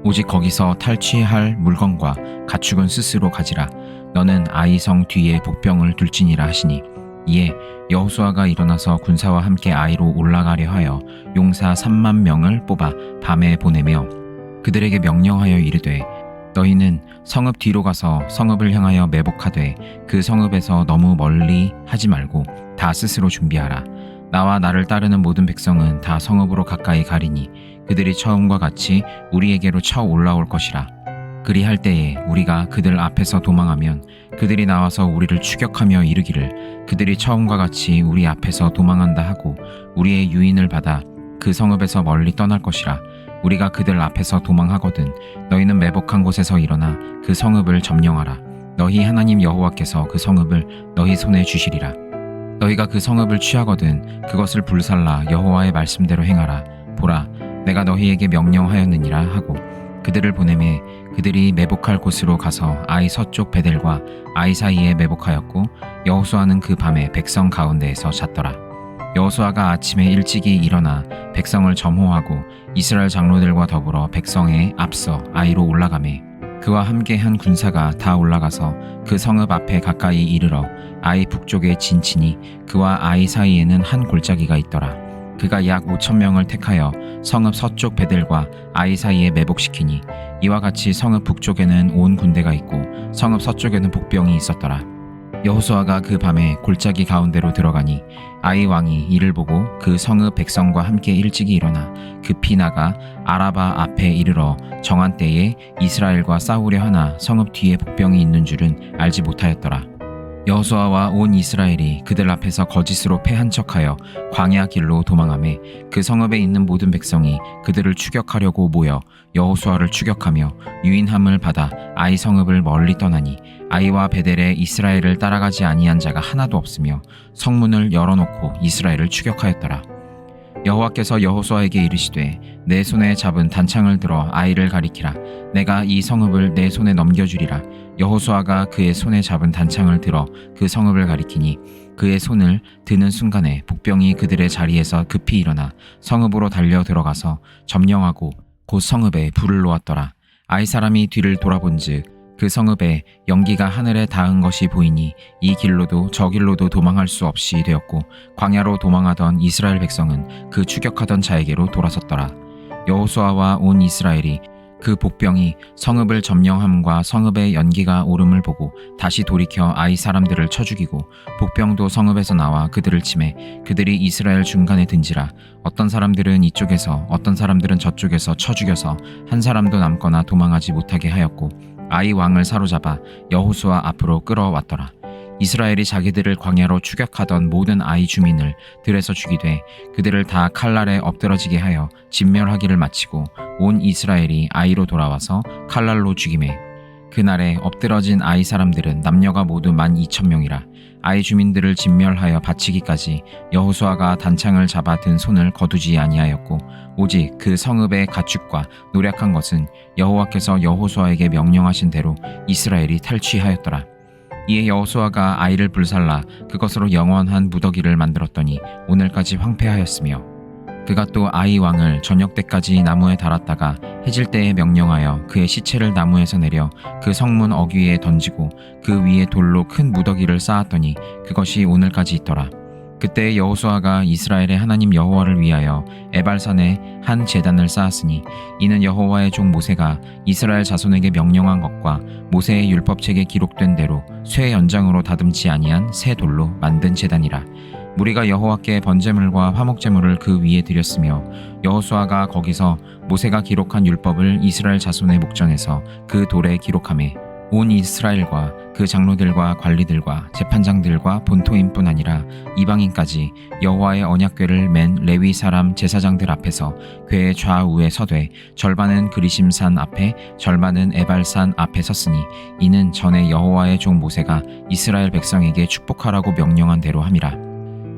오직 거기서 탈취할 물건과 가축은 스스로 가지라. 너는 아이 성 뒤에 복병을 둘지니라 하시니 이에 여호수아가 일어나서 군사와 함께 아이로 올라가려 하여 용사 3만 명을 뽑아 밤에 보내며 그들에게 명령하여 이르되 너희는 성읍 뒤로 가서 성읍을 향하여 매복하되 그 성읍에서 너무 멀리 하지 말고 다 스스로 준비하라. 나와 나를 따르는 모든 백성은 다 성읍으로 가까이 가리니 그들이 처음과 같이 우리에게로 쳐 올라올 것이라. 그리할 때에 우리가 그들 앞에서 도망하면 그들이 나와서 우리를 추격하며 이르기를 그들이 처음과 같이 우리 앞에서 도망한다 하고 우리의 유인을 받아 그 성읍에서 멀리 떠날 것이라. 우리가 그들 앞에서 도망하거든 너희는 매복한 곳에서 일어나 그 성읍을 점령하라. 너희 하나님 여호와께서 그 성읍을 너희 손에 주시리라. 너희가 그 성읍을 취하거든 그것을 불살라 여호와의 말씀대로 행하라. 보라, 내가 너희에게 명령하였느니라 하고 그들을 보내매 그들이 매복할 곳으로 가서 아이 서쪽 베델과 아이 사이에 매복하였고 여호수아는 그 밤에 백성 가운데에서 잤더라. 여호수아가 아침에 일찍이 일어나 백성을 점호하고 이스라엘 장로들과 더불어 백성에 앞서 아이로 올라가매 그와 함께한 군사가 다 올라가서 그 성읍 앞에 가까이 이르러 아이 북쪽에 진치니 그와 아이 사이에는 한 골짜기가 있더라. 그가 약 5,000명을 택하여 성읍 서쪽 베델과 아이 사이에 매복시키니 이와 같이 성읍 북쪽에는 온 군대가 있고 성읍 서쪽에는 복병이 있었더라. 여호수아가 그 밤에 골짜기 가운데로 들어가니 아이 왕이 이를 보고 그 성읍 백성과 함께 일찍이 일어나 급히 나가 아라바 앞에 이르러 정한 때에 이스라엘과 싸우려 하나 성읍 뒤에 복병이 있는 줄은 알지 못하였더라. 여호수아와 온 이스라엘이 그들 앞에서 거짓으로 패한 척하여 광야 길로 도망하매 그 성읍에 있는 모든 백성이 그들을 추격하려고 모여 여호수아를 추격하며 유인함을 받아 아이 성읍을 멀리 떠나니 아이와 베델에 이스라엘을 따라가지 아니한 자가 하나도 없으며 성문을 열어놓고 이스라엘을 추격하였더라. 여호와께서 여호수아에게 이르시되 내 손에 잡은 단창을 들어 아이를 가리키라. 내가 이 성읍을 내 손에 넘겨주리라. 여호수아가 그의 손에 잡은 단창을 들어 그 성읍을 가리키니 그의 손을 드는 순간에 복병이 그들의 자리에서 급히 일어나 성읍으로 달려 들어가서 점령하고 곧 성읍에 불을 놓았더라. 아이 사람이 뒤를 돌아본즉 그 성읍에 연기가 하늘에 닿은 것이 보이니 이 길로도 저 길로도 도망할 수 없이 되었고 광야로 도망하던 이스라엘 백성은 그 추격하던 자에게로 돌아섰더라. 여호수아와 온 이스라엘이 그 복병이 성읍을 점령함과 성읍의 연기가 오름을 보고 다시 돌이켜 아이 사람들을 쳐 죽이고 복병도 성읍에서 나와 그들을 치매 그들이 이스라엘 중간에 든지라. 어떤 사람들은 이쪽에서 어떤 사람들은 저쪽에서 쳐 죽여서 한 사람도 남거나 도망하지 못하게 하였고 아이 왕을 사로잡아 여호수아 앞으로 끌어왔더라. 이스라엘이 자기들을 광야로 추격하던 모든 아이 주민을 들에서 죽이되 그들을 다 칼날에 엎드러지게 하여 진멸하기를 마치고 온 이스라엘이 아이로 돌아와서 칼날로 죽이매 그날에 엎드러진 아이 사람들은 남녀가 모두 12,000명이라. 아이 주민들을 진멸하여 바치기까지 여호수아가 단창을 잡아 든 손을 거두지 아니하였고 오직 그 성읍의 가축과 노략한 것은 여호와께서 여호수아에게 명령하신 대로 이스라엘이 탈취하였더라. 이에 여호수아가 아이를 불살라 그것으로 영원한 무더기를 만들었더니 오늘까지 황폐하였으며 그가 또 아이 왕을 저녁 때까지 나무에 달았다가 해질 때에 명령하여 그의 시체를 나무에서 내려 그 성문 어귀에 던지고 그 위에 돌로 큰 무더기를 쌓았더니 그것이 오늘까지 있더라. 그때 여호수아가 이스라엘의 하나님 여호와를 위하여 에발산에 한 제단을 쌓았으니 이는 여호와의 종 모세가 이스라엘 자손에게 명령한 것과 모세의 율법책에 기록된 대로 쇠 연장으로 다듬지 아니한 새 돌로 만든 제단이라. 무리가 여호와께 번제물과 화목제물을 그 위에 드렸으며 여호수아가 거기서 모세가 기록한 율법을 이스라엘 자손의 목전에서 그 돌에 기록하매 온 이스라엘과 그 장로들과 관리들과 재판장들과 본토인뿐 아니라 이방인까지 여호와의 언약궤를 맨 레위 사람 제사장들 앞에서 궤의 좌우에 서되 절반은 그리심산 앞에 절반은 에발산 앞에 섰으니 이는 전에 여호와의 종 모세가 이스라엘 백성에게 축복하라고 명령한 대로 함이라.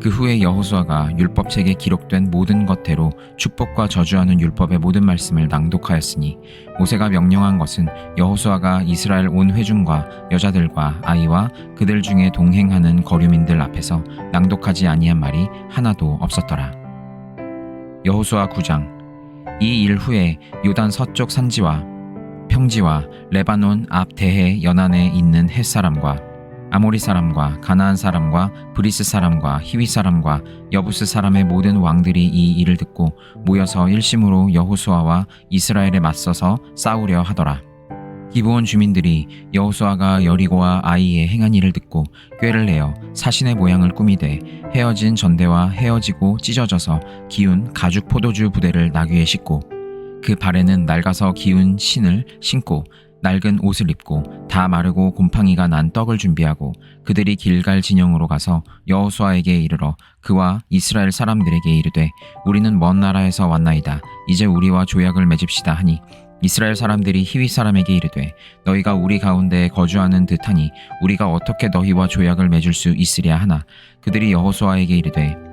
그 후에 여호수아가 율법책에 기록된 모든 것대로 축복과 저주하는 율법의 모든 말씀을 낭독하였으니 모세가 명령한 것은 여호수아가 이스라엘 온 회중과 여자들과 아이와 그들 중에 동행하는 거류민들 앞에서 낭독하지 아니한 말이 하나도 없었더라. 여호수아 9장. 이 일 후에 요단 서쪽 산지와 평지와 레바논 앞 대해 연안에 있는 헷 사람과 아모리 사람과 가나안 사람과 브리스 사람과 히위 사람과 여부스 사람의 모든 왕들이 이 일을 듣고 모여서 일심으로 여호수아와 이스라엘에 맞서서 싸우려 하더라. 기브온 주민들이 여호수아가 여리고와 아이에 행한 일을 듣고 꾀를 내어 사신의 모양을 꾸미되 헤어진 전대와 헤어지고 찢어져서 기운 가죽 포도주 부대를 나귀에 싣고 그 발에는 낡아서 기운 신을 신고 낡은 옷을 입고 다 마르고 곰팡이가 난 떡을 준비하고 그들이 길갈 진영으로 가서 여호수아에게 이르러 그와 이스라엘 사람들에게 이르되 우리는 먼 나라에서 왔나이다. 이제 우리와 조약을 맺읍시다 하니 이스라엘 사람들이 히위 사람에게 이르되 너희가 우리 가운데 거주하는 듯하니 우리가 어떻게 너희와 조약을 맺을 수 있으랴 하나 그들이 여호수아에게 이르되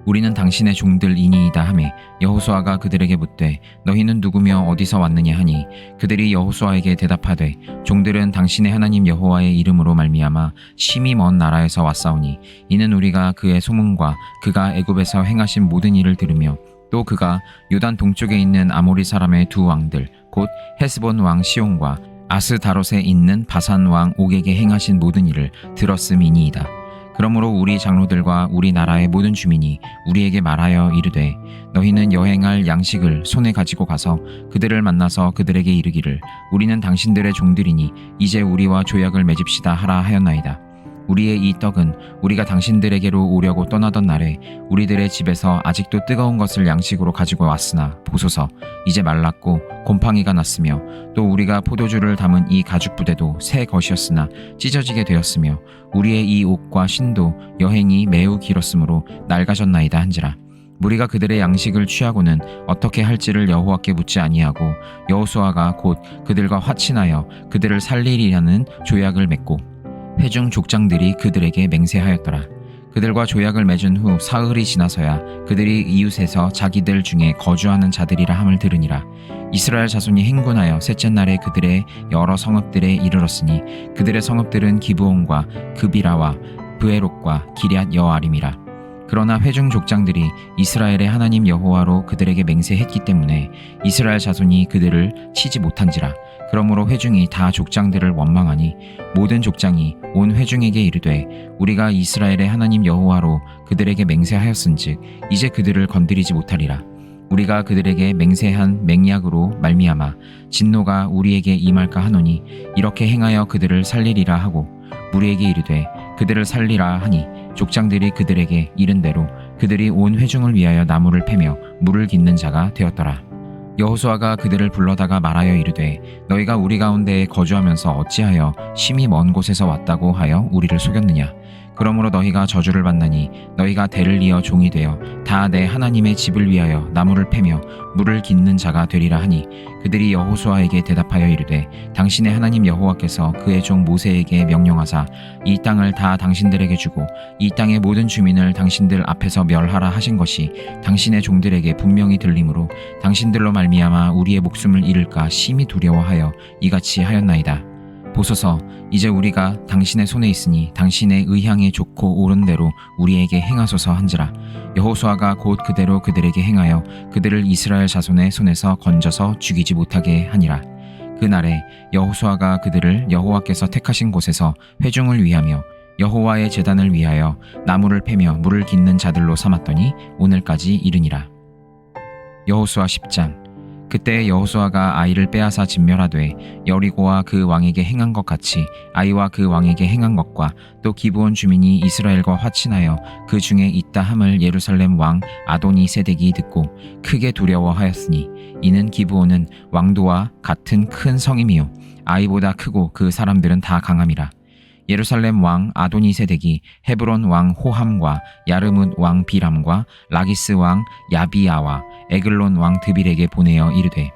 우리는 당신의 종들이니이다 하매 여호수아가 그들에게 묻되 너희는 누구며 어디서 왔느냐 하니 그들이 여호수아에게 대답하되 종들은 당신의 하나님 여호와의 이름으로 말미암아 심히 먼 나라에서 왔사오니 이는 우리가 그의 소문과 그가 애굽에서 행하신 모든 일을 들으며 또 그가 요단 동쪽에 있는 아모리 사람의 두 왕들 곧 헤스본 왕 시온과 아스다롯에 있는 바산 왕 옥에게 행하신 모든 일을 들었음이니이다. 그러므로 우리 장로들과 우리 나라의 모든 주민이 우리에게 말하여 이르되 너희는 여행할 양식을 손에 가지고 가서 그들을 만나서 그들에게 이르기를 우리는 당신들의 종들이니 이제 우리와 조약을 맺읍시다 하라 하였나이다. 우리의 이 떡은 우리가 당신들에게로 오려고 떠나던 날에 우리들의 집에서 아직도 뜨거운 것을 양식으로 가지고 왔으나 보소서 이제 말랐고 곰팡이가 났으며 또 우리가 포도주를 담은 이 가죽 부대도 새 것이었으나 찢어지게 되었으며 우리의 이 옷과 신도 여행이 매우 길었으므로 낡아졌나이다 한지라. 무리가 그들의 양식을 취하고는 어떻게 할지를 여호와께 묻지 아니하고 여호수아가 곧 그들과 화친하여 그들을 살리리라는 조약을 맺고 회중 족장들이 그들에게 맹세하였더라. 그들과 조약을 맺은 후 사흘이 지나서야 그들이 이웃에서 자기들 중에 거주하는 자들이라 함을 들으니라. 이스라엘 자손이 행군하여 셋째 날에 그들의 여러 성읍들에 이르렀으니 그들의 성읍들은 기브온과 그비라와 브에롯과 기럇 여아림이라. 그러나 회중 족장들이 이스라엘의 하나님 여호와로 그들에게 맹세했기 때문에 이스라엘 자손이 그들을 치지 못한지라. 그러므로 회중이 다 족장들을 원망하니 모든 족장이 온 회중에게 이르되 우리가 이스라엘의 하나님 여호와로 그들에게 맹세하였은즉 이제 그들을 건드리지 못하리라. 우리가 그들에게 맹세한 맹약으로 말미암아 진노가 우리에게 임할까 하노니 이렇게 행하여 그들을 살리리라 하고 무리에게 이르되 그들을 살리라 하니 족장들이 그들에게 이른 대로 그들이 온 회중을 위하여 나무를 패며 물을 깃는 자가 되었더라. 여호수아가 그들을 불러다가 말하여 이르되 너희가 우리 가운데에 거주하면서 어찌하여 심히 먼 곳에서 왔다고 하여 우리를 속였느냐. 그러므로 너희가 저주를 받나니 너희가 대를 이어 종이 되어 다 내 하나님의 집을 위하여 나무를 패며 물을 깃는 자가 되리라 하니 그들이 여호수아에게 대답하여 이르되 당신의 하나님 여호와께서 그의 종 모세에게 명령하사 이 땅을 다 당신들에게 주고 이 땅의 모든 주민을 당신들 앞에서 멸하라 하신 것이 당신의 종들에게 분명히 들리므로 당신들로 말미암아 우리의 목숨을 잃을까 심히 두려워하여 이같이 하였나이다. 보소서 이제 우리가 당신의 손에 있으니 당신의 의향에 좋고 옳은 대로 우리에게 행하소서 한지라. 여호수아가 곧 그대로 그들에게 행하여 그들을 이스라엘 자손의 손에서 건져서 죽이지 못하게 하니라. 그날에 여호수아가 그들을 여호와께서 택하신 곳에서 회중을 위하며 여호와의 제단을 위하여 나무를 패며 물을 깃는 자들로 삼았더니 오늘까지 이르니라. 여호수아 10장. 그때 여호수아가 아이를 빼앗아 진멸하되 여리고와 그 왕에게 행한 것 같이 아이와 그 왕에게 행한 것과 또 기브온 주민이 이스라엘과 화친하여 그 중에 있다 함을 예루살렘 왕 아도니 세덱이 듣고 크게 두려워하였으니 이는 기브온은 왕도와 같은 큰 성임이요 아이보다 크고 그 사람들은 다 강함이라. 예루살렘 왕 아도니 세덱이 헤브론 왕 호함과 야르뭇 왕 비람과 라기스 왕 야비야와 에글론 왕 드빌에게 보내어 이르되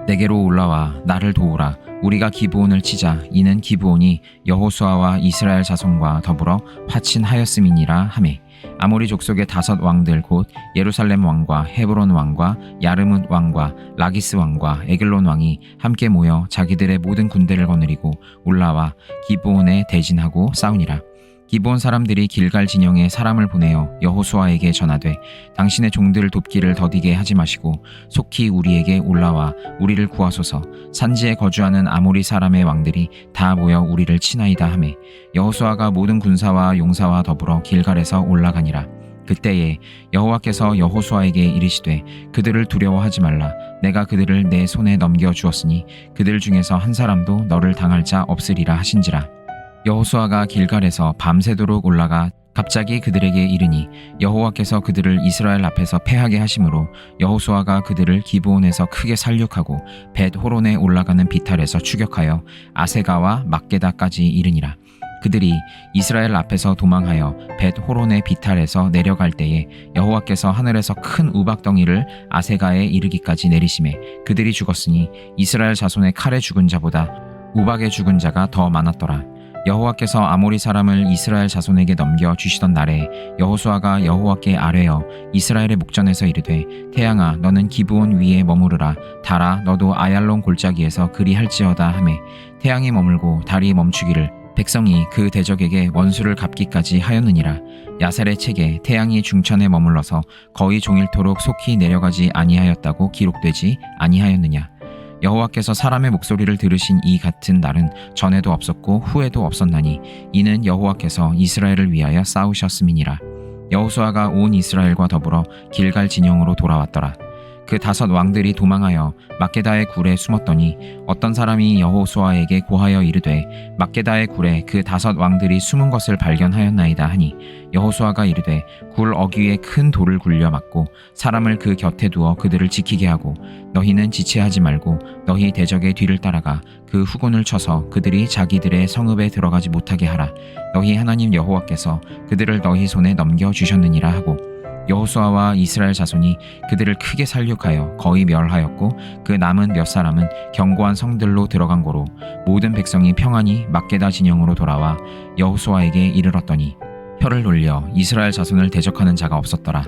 내게로 올라와 나를 도우라. 우리가 기브온을 치자. 이는 기브온이 여호수아와 이스라엘 자손과 더불어 화친하였음이니라 하매 아모리 족속의 5 왕들 곧 예루살렘 왕과 헤브론 왕과 야르뭇 왕과 라기스 왕과 에글론 왕이 함께 모여 자기들의 모든 군대를 거느리고 올라와 기브온에 대진하고 싸우니라. 기브온 사람들이 길갈 진영에 사람을 보내어 여호수아에게 전하되 당신의 종들을 돕기를 더디게 하지 마시고 속히 우리에게 올라와 우리를 구하소서. 산지에 거주하는 아모리 사람의 왕들이 다 모여 우리를 치나이다 하매 여호수아가 모든 군사와 용사와 더불어 길갈에서 올라가니라. 그때에 여호와께서 여호수아에게 이르시되 그들을 두려워하지 말라. 내가 그들을 내 손에 넘겨 주었으니 그들 중에서 한 사람도 너를 당할 자 없으리라 하신지라. 여호수아가 길갈에서 밤새도록 올라가 갑자기 그들에게 이르니 여호와께서 그들을 이스라엘 앞에서 패하게 하심으로 여호수아가 그들을 기브온에서 크게 살육하고 벳 호론에 올라가는 비탈에서 추격하여 아세가와 막게다까지 이르니라. 그들이 이스라엘 앞에서 도망하여 벳 호론의 비탈에서 내려갈 때에 여호와께서 하늘에서 큰 우박덩이를 아세가에 이르기까지 내리심에 그들이 죽었으니 이스라엘 자손의 칼에 죽은 자보다 우박에 죽은 자가 더 많았더라. 여호와께서 아모리 사람을 이스라엘 자손에게 넘겨 주시던 날에 여호수아가 여호와께 아뢰어 이스라엘의 목전에서 이르되 태양아 너는 기브온 위에 머무르라. 달아 너도 아얄론 골짜기에서 그리할지어다 하매 태양이 머물고 달이 멈추기를 백성이 그 대적에게 원수를 갚기까지 하였느니라. 야살의 책에 태양이 중천에 머물러서 거의 종일토록 속히 내려가지 아니하였다고 기록되지 아니하였느냐. 여호와께서 사람의 목소리를 들으신 이 같은 날은 전에도 없었고 후에도 없었나니 이는 여호와께서 이스라엘을 위하여 싸우셨음이니라. 여호수아가 온 이스라엘과 더불어 길갈 진영으로 돌아왔더라. 그 5 왕들이 도망하여 막게다의 굴에 숨었더니 어떤 사람이 여호수아에게 고하여 이르되 막게다의 굴에 그 5 왕들이 숨은 것을 발견하였나이다 하니 여호수아가 이르되 굴 어귀에 큰 돌을 굴려 막고 사람을 그 곁에 두어 그들을 지키게 하고 너희는 지체하지 말고 너희 대적의 뒤를 따라가 그 후군을 쳐서 그들이 자기들의 성읍에 들어가지 못하게 하라. 너희 하나님 여호와께서 그들을 너희 손에 넘겨주셨느니라 하고 여호수아와 이스라엘 자손이 그들을 크게 살육하여 거의 멸하였고 그 남은 몇 사람은 견고한 성들로 들어간 고로 모든 백성이 평안히 막게다 진영으로 돌아와 여호수아에게 이르렀더니 혀를 돌려 이스라엘 자손을 대적하는 자가 없었더라.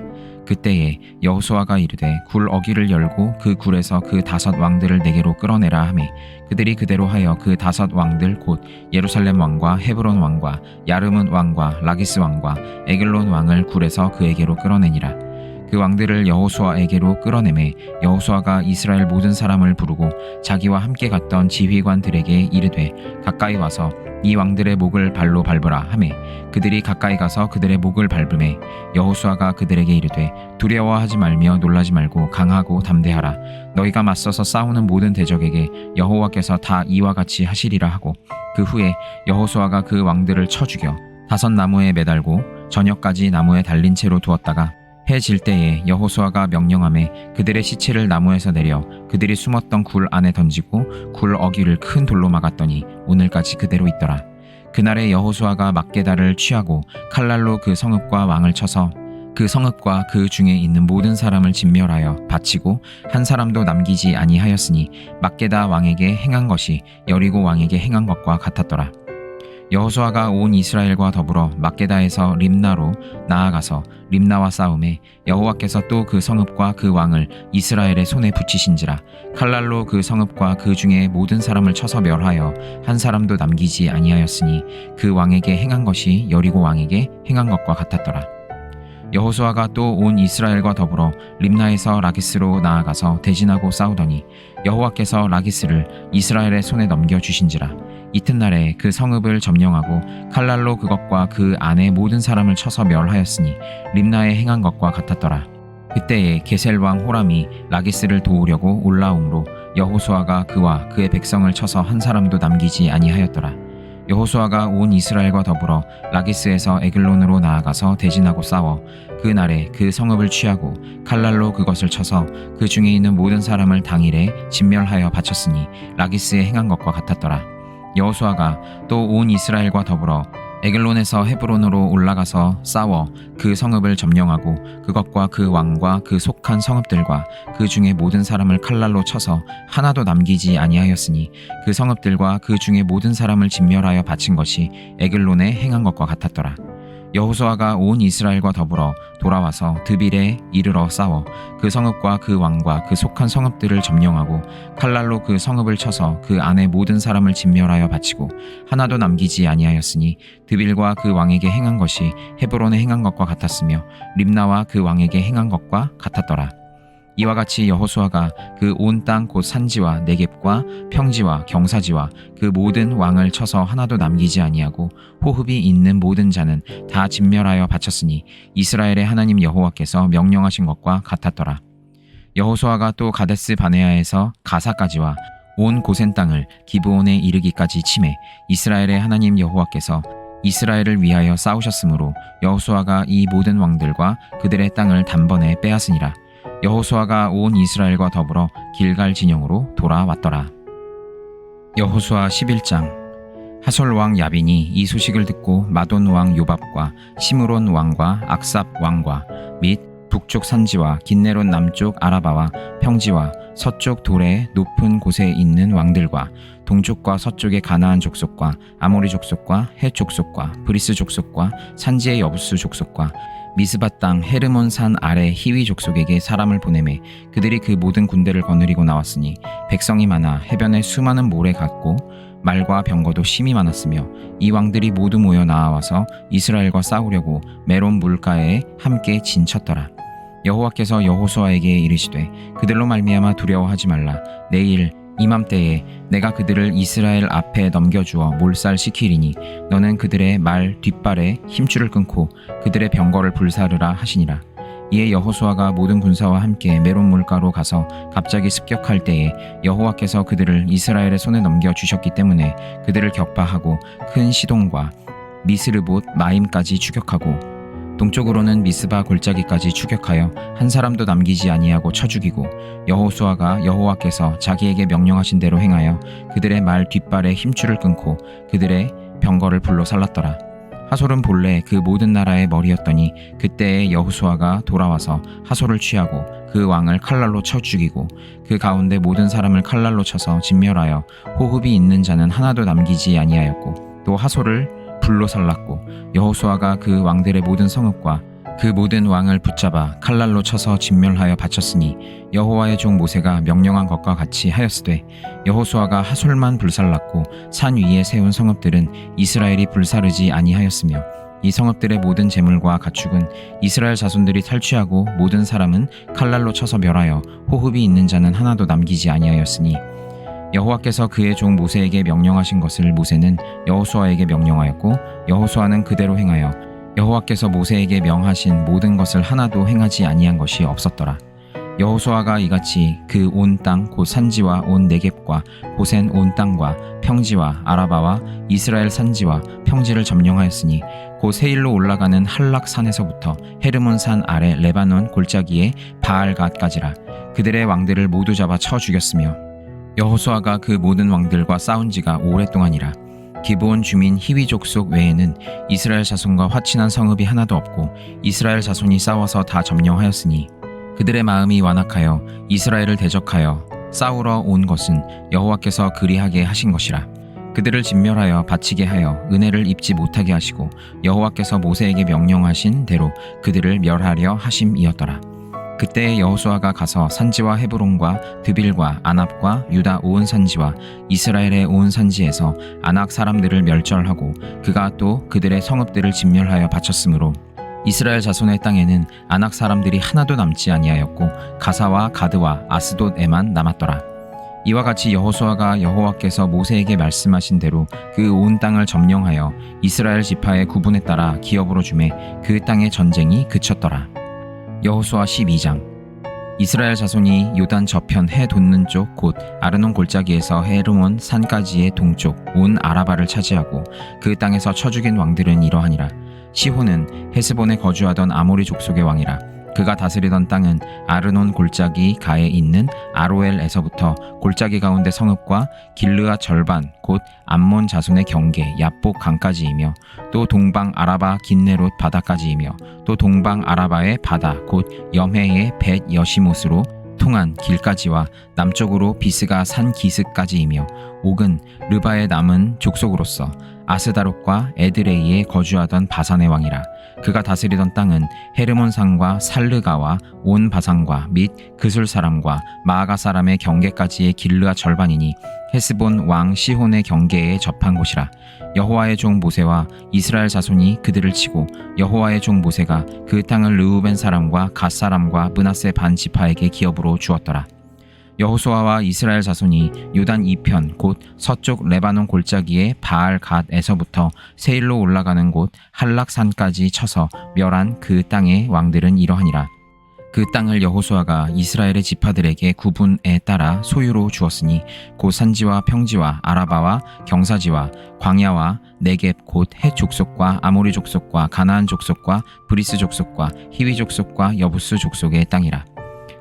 그때에 여호수아가 이르되 굴 어귀를 열고 그 굴에서 그 5 왕들을 내게로 끌어내라 하매 그들이 그대로 하여 그 5 왕들 곧 예루살렘 왕과 헤브론 왕과 야르뭇 왕과 라기스 왕과 에글론 왕을 굴에서 그에게로 끌어내니라. 그 왕들을 여호수아에게로 끌어내매 여호수아가 이스라엘 모든 사람을 부르고 자기와 함께 갔던 지휘관들에게 이르되 가까이 와서 이 왕들의 목을 발로 밟으라 하매 그들이 가까이 가서 그들의 목을 밟음에 여호수아가 그들에게 이르되 두려워하지 말며 놀라지 말고 강하고 담대하라. 너희가 맞서서 싸우는 모든 대적에게 여호와께서 다 이와 같이 하시리라 하고 그 후에 여호수아가 그 왕들을 쳐 죽여 5 나무에 매달고 저녁까지 나무에 달린 채로 두었다가 해 질 때에 여호수아가 명령하매 그들의 시체를 나무에서 내려 그들이 숨었던 굴 안에 던지고 굴 어귀를 큰 돌로 막았더니 오늘까지 그대로 있더라. 그날에 여호수아가 막게다를 취하고 칼날로 그 성읍과 왕을 쳐서 그 성읍과 그 중에 있는 모든 사람을 진멸하여 바치고 한 사람도 남기지 아니하였으니 막게다 왕에게 행한 것이 여리고 왕에게 행한 것과 같았더라. 여호수아가 온 이스라엘과 더불어 막게다에서 림나로 나아가서 림나와 싸움에 여호와께서 또 그 성읍과 그 왕을 이스라엘의 손에 붙이신지라. 칼날로 그 성읍과 그 중에 모든 사람을 쳐서 멸하여 한 사람도 남기지 아니하였으니 그 왕에게 행한 것이 여리고 왕에게 행한 것과 같았더라. 여호수아가 또 온 이스라엘과 더불어 림나에서 라기스로 나아가서 대진하고 싸우더니 여호와께서 라기스를 이스라엘의 손에 넘겨주신지라. 이튿날에 그 성읍을 점령하고 칼날로 그것과 그 안에 모든 사람을 쳐서 멸하였으니 림나에 행한 것과 같았더라. 그때에 게셀 왕 호람이 라기스를 도우려고 올라오므로 여호수아가 그와 그의 백성을 쳐서 한 사람도 남기지 아니하였더라. 여호수아가 온 이스라엘과 더불어 라기스에서 에글론으로 나아가서 대진하고 싸워 그 날에 그 성읍을 취하고 칼날로 그것을 쳐서 그 중에 있는 모든 사람을 당일에 진멸하여 바쳤으니 라기스에 행한 것과 같았더라. 여호수아가 또 온 이스라엘과 더불어 에글론에서 헤브론으로 올라가서 싸워 그 성읍을 점령하고 그것과 그 왕과 그 속한 성읍들과 그 중에 모든 사람을 칼날로 쳐서 하나도 남기지 아니하였으니 그 성읍들과 그 중에 모든 사람을 진멸하여 바친 것이 에글론에 행한 것과 같았더라. 여호수아가 온 이스라엘과 더불어 돌아와서 드빌에 이르러 싸워 그 성읍과 그 왕과 그 속한 성읍들을 점령하고 칼날로 그 성읍을 쳐서 그 안에 모든 사람을 진멸하여 바치고 하나도 남기지 아니하였으니 드빌과 그 왕에게 행한 것이 헤브론에 행한 것과 같았으며 림나와 그 왕에게 행한 것과 같았더라. 이와 같이 여호수아가 그 온 땅 곧 산지와 네겝과 평지와 경사지와 그 모든 왕을 쳐서 하나도 남기지 아니하고 호흡이 있는 모든 자는 다 진멸하여 바쳤으니 이스라엘의 하나님 여호와께서 명령하신 것과 같았더라. 여호수아가 또 가데스 바네아에서 가사까지와 온 고센 땅을 기브온에 이르기까지 치매 이스라엘의 하나님 여호와께서 이스라엘을 위하여 싸우셨으므로 여호수아가 이 모든 왕들과 그들의 땅을 단번에 빼앗으니라. 여호수아가 온 이스라엘과 더불어 길갈 진영으로 돌아왔더라. 여호수아 11장. 하솔 왕 야빈이 이 소식을 듣고 마돈 왕 요밥과 시므론 왕과 악삽 왕과 및 북쪽 산지와 긴네롯 남쪽 아라바와 평지와 서쪽 도래의 높은 곳에 있는 왕들과 동쪽과 서쪽의 가나안 족속과 아모리 족속과 헷 족속과 브리스 족속과 산지의 여부스 족속과 미스바 땅 헤르몬 산 아래 히위 족속에게 사람을 보내매 그들이 그 모든 군대를 거느리고 나왔으니 백성이 많아 해변에 수많은 모래 같고 말과 병거도 심히 많았으며 이 왕들이 모두 모여 나와서 이스라엘과 싸우려고 메론 물가에 함께 진쳤더라. 여호와께서 여호수아에게 이르시되 그들로 말미암아 두려워하지 말라. 내일 이맘때에 내가 그들을 이스라엘 앞에 넘겨주어 몰살시키리니 너는 그들의 말 뒷발에 힘줄을 끊고 그들의 병거를 불사르라 하시니라. 이에 여호수아가 모든 군사와 함께 메론 물가로 가서 갑자기 습격할 때에 여호와께서 그들을 이스라엘의 손에 넘겨주셨기 때문에 그들을 격파하고 큰 시돈과 미스르봇 마임까지 추격하고 동쪽으로는 미스바 골짜기까지 추격하여 한 사람도 남기지 아니하고 쳐 죽이고 여호수아가 여호와께서 자기에게 명령하신 대로 행하여 그들의 말 뒷발에 힘줄을 끊고 그들의 병거를 불로 살랐더라. 하솔은 본래 그 모든 나라의 머리였더니 그때에 여호수아가 돌아와서 하솔을 취하고 그 왕을 칼날로 쳐 죽이고 그 가운데 모든 사람을 칼날로 쳐서 진멸하여 호흡이 있는 자는 하나도 남기지 아니하였고 또 하솔을 불로 살랐고 여호수아가 그 왕들의 모든 성읍과 그 모든 왕을 붙잡아 칼날로 쳐서 진멸하여 바쳤으니 여호와의 종 모세가 명령한 것과 같이 하였으되 여호수아가 하솔만 불살랐고 산 위에 세운 성읍들은 이스라엘이 불사르지 아니하였으며 이 성읍들의 모든 재물과 가축은 이스라엘 자손들이 탈취하고 모든 사람은 칼날로 쳐서 멸하여 호흡이 있는 자는 하나도 남기지 아니하였으니 여호와께서 그의 종 모세에게 명령하신 것을 모세는 여호수아에게 명령하였고 여호수아는 그대로 행하여 여호와께서 모세에게 명하신 모든 것을 하나도 행하지 아니한 것이 없었더라. 여호수아가 이같이 그 온 땅 곧 산지와 온 네겝과 고센 온 땅과 평지와 아라바와 이스라엘 산지와 평지를 점령하였으니 곧 세일로 올라가는 한락산에서부터 헤르몬 산 아래 레바논 골짜기의 바알갓까지라. 그들의 왕들을 모두 잡아 쳐 죽였으며 여호수아가 그 모든 왕들과 싸운 지가 오랫동안이라. 기브온 주민 히위 족속 외에는 이스라엘 자손과 화친한 성읍이 하나도 없고 이스라엘 자손이 싸워서 다 점령하였으니 그들의 마음이 완악하여 이스라엘을 대적하여 싸우러 온 것은 여호와께서 그리하게 하신 것이라. 그들을 진멸하여 바치게 하여 은혜를 입지 못하게 하시고 여호와께서 모세에게 명령하신 대로 그들을 멸하려 하심이었더라. 그때 여호수아가 가서 산지와 헤브론과 드빌과 아납과 유다 온 산지와 이스라엘의 온 산지에서 아낙 사람들을 멸절하고 그가 또 그들의 성읍들을 진멸하여 바쳤으므로 이스라엘 자손의 땅에는 아낙 사람들이 하나도 남지 아니하였고 가사와 가드와 아스돗에만 남았더라. 이와 같이 여호수아가 여호와께서 모세에게 말씀하신 대로 그 온 땅을 점령하여 이스라엘 지파의 구분에 따라 기업으로 주매 그 땅의 전쟁이 그쳤더라. 여호수아 12장. 이스라엘 자손이 요단 저편 해 돋는 쪽 곧 아르논 골짜기에서 헤르몬 산까지의 동쪽 온 아라바를 차지하고 그 땅에서 쳐 죽인 왕들은 이러하니라. 시혼은 헤스본에 거주하던 아모리 족속의 왕이라. 그가 다스리던 땅은 아르논 골짜기 가에 있는 아로엘에서부터 골짜기 가운데 성읍과 길르앗 절반 곧 암몬 자손의 경계 야복 강까지이며 또 동방 아라바 긴네롯 바다까지이며 또 동방 아라바의 바다 곧 염해의 벳 여시못으로 통한 길까지와 남쪽으로 비스가 산 기스까지이며 옥은 르바의 남은 족속으로서 아스다롯과 에드레이에 거주하던 바산의 왕이라. 그가 다스리던 땅은 헤르몬 산과 살르가와 온 바산과 및 그술 사람과 마아가 사람의 경계까지의 길르아 절반이니 헤스본 왕 시혼의 경계에 접한 곳이라. 여호와의 종 모세와 이스라엘 자손이 그들을 치고 여호와의 종 모세가 그 땅을 르우벤 사람과 갓 사람과 므낫세 반 지파에게 기업으로 주었더라. 여호수아와 이스라엘 자손이 요단 이편 곧 서쪽 레바논 골짜기의 바알 갓에서부터 세일로 올라가는 곳 할락산까지 쳐서 멸한 그 땅의 왕들은 이러하니라. 그 땅을 여호수아가 이스라엘의 지파들에게 구분에 따라 소유로 주었으니 곧 산지와 평지와 아라바와 경사지와 광야와 네겝 곧 헷 족속과 아모리 족속과 가나안 족속과 브리스 족속과 히위 족속과 여부스 족속의 땅이라.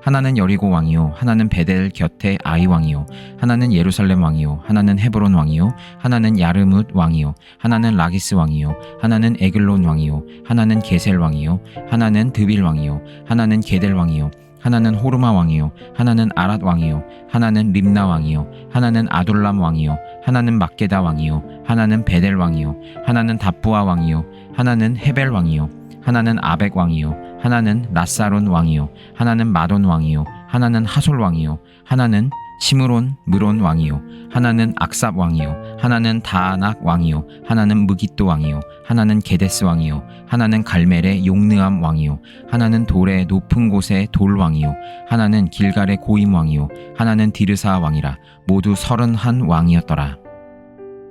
하나는 여리고 왕이요 하나는 베델 곁에 아이 왕이요 하나는 예루살렘 왕이요 하나는 헤브론 왕이요 하나는 야르뭇 왕이요 하나는 라기스 왕이요 하나는 에글론 왕이요 하나는 게셀 왕이요 하나는 드빌 왕이요 하나는 게델 왕이요 하나는 호르마 왕이요 하나는 아랏 왕이요 하나는 림나 왕이요 하나는 아둘람 왕이요 하나는 막게다 왕이요 하나는 베델 왕이요 하나는 답부아 왕이요 하나는 헤벨 왕이요 하나는 아벡 왕이요 하나는 라사론 왕이요 하나는 마돈 왕이요 하나는 하솔 왕이요 하나는 시므론 무론 왕이요 하나는 악삽 왕이요 하나는 다아낙 왕이요 하나는 무깃도 왕이요 하나는 게데스 왕이요 하나는 갈멜의 용느암 왕이요 하나는 돌의 높은 곳의 돌 왕이요 하나는 길갈의 고임 왕이요 하나는 디르사 왕이라. 모두 31 왕이었더라.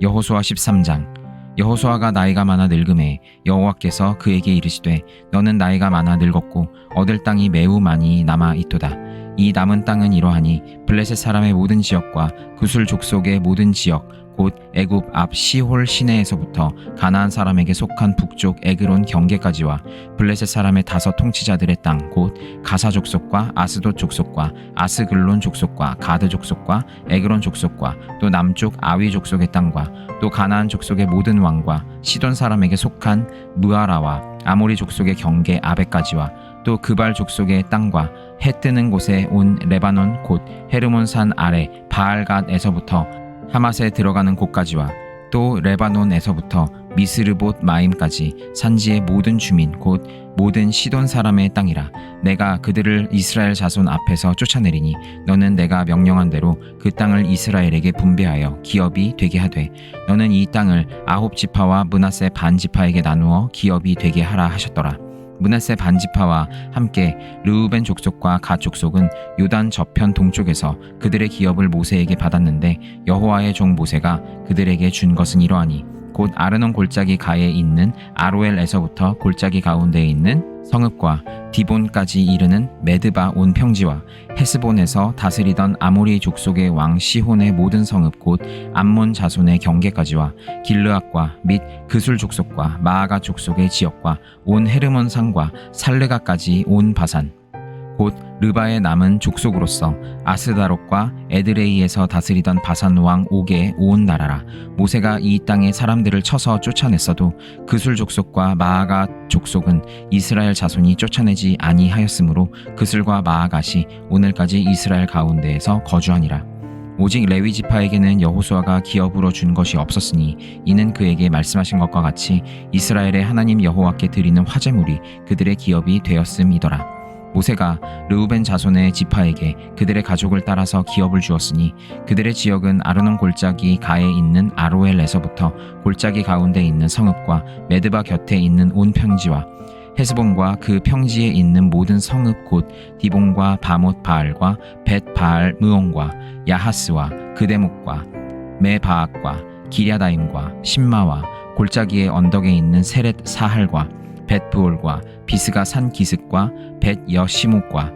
여호수아 13장. 여호수아가 나이가 많아 늙음에 여호와께서 그에게 이르시되 너는 나이가 많아 늙었고 얻을 땅이 매우 많이 남아 있도다. 이 남은 땅은 이러하니 블레셋 사람의 모든 지역과 구술 족속의 모든 지역 곧 애굽 앞 시홀 시내에서부터 가나안 사람에게 속한 북쪽 에그론 경계까지와 블레셋 사람의 5 통치자들의 땅 곧 가사 족속과 아스돗 족속과 아스글론 족속과 가드 족속과 에그론 족속과 또 남쪽 아위 족속의 땅과 또 가나안 족속의 모든 왕과 시돈 사람에게 속한 무아라와 아모리 족속의 경계 아베까지와 또 그발 족속의 땅과 해 뜨는 곳에 온 레바논 곧 헤르몬 산 아래 바알갓에서부터 하맛에 들어가는 곳까지와 또 레바논에서부터 미스르봇 마임까지 산지의 모든 주민 곧 모든 시돈 사람의 땅이라. 내가 그들을 이스라엘 자손 앞에서 쫓아내리니 너는 내가 명령한 대로 그 땅을 이스라엘에게 분배하여 기업이 되게 하되 너는 이 땅을 9지파와 므낫세 반 지파에게 나누어 기업이 되게 하라 하셨더라. 므낫세 반 지파와 함께 르우벤 족속과 갓 족속은 요단 저편 동쪽에서 그들의 기업을 모세에게 받았는데 여호와의 종 모세가 그들에게 준 것은 이러하니 곧 아르논 골짜기 가에 있는 아로엘에서부터 골짜기 가운데에 있는 성읍과 디본까지 이르는 메드바 온 평지와 헤스본에서 다스리던 아모리 족속의 왕 시혼의 모든 성읍 곧 암몬 자손의 경계까지와 길르앗과 및 그술 족속과 마아가 족속의 지역과 온 헤르몬 산과 살르가까지 온 바산 곧 르바의 남은 족속으로서 아스다롯과 에드레이에서 다스리던 바산 왕 옥의 온 나라라. 모세가 이 땅의 사람들을 쳐서 쫓아냈어도 그술 족속과 마아가 족속은 이스라엘 자손이 쫓아내지 아니하였으므로 그술과 마아갓이 오늘까지 이스라엘 가운데에서 거주하니라. 오직 레위 지파에게는 여호수아가 기업으로 준 것이 없었으니 이는 그에게 말씀하신 것과 같이 이스라엘의 하나님 여호와께 드리는 화제물이 그들의 기업이 되었음이더라. 모세가 르우벤 자손의 지파에게 그들의 가족을 따라서 기업을 주었으니 그들의 지역은 아르논 골짜기 가에 있는 아로엘에서부터 골짜기 가운데 있는 성읍과 메드바 곁에 있는 온 평지와 헤스본과 그 평지에 있는 모든 성읍 곧 디본과 바못 바알과 벳 바알 무온과 야하스와 그대목과 메바악과 기랴다임과 신마와 골짜기의 언덕에 있는 세렛 사할과 벳부올과 비스가 산 기슭과 벳 여시목과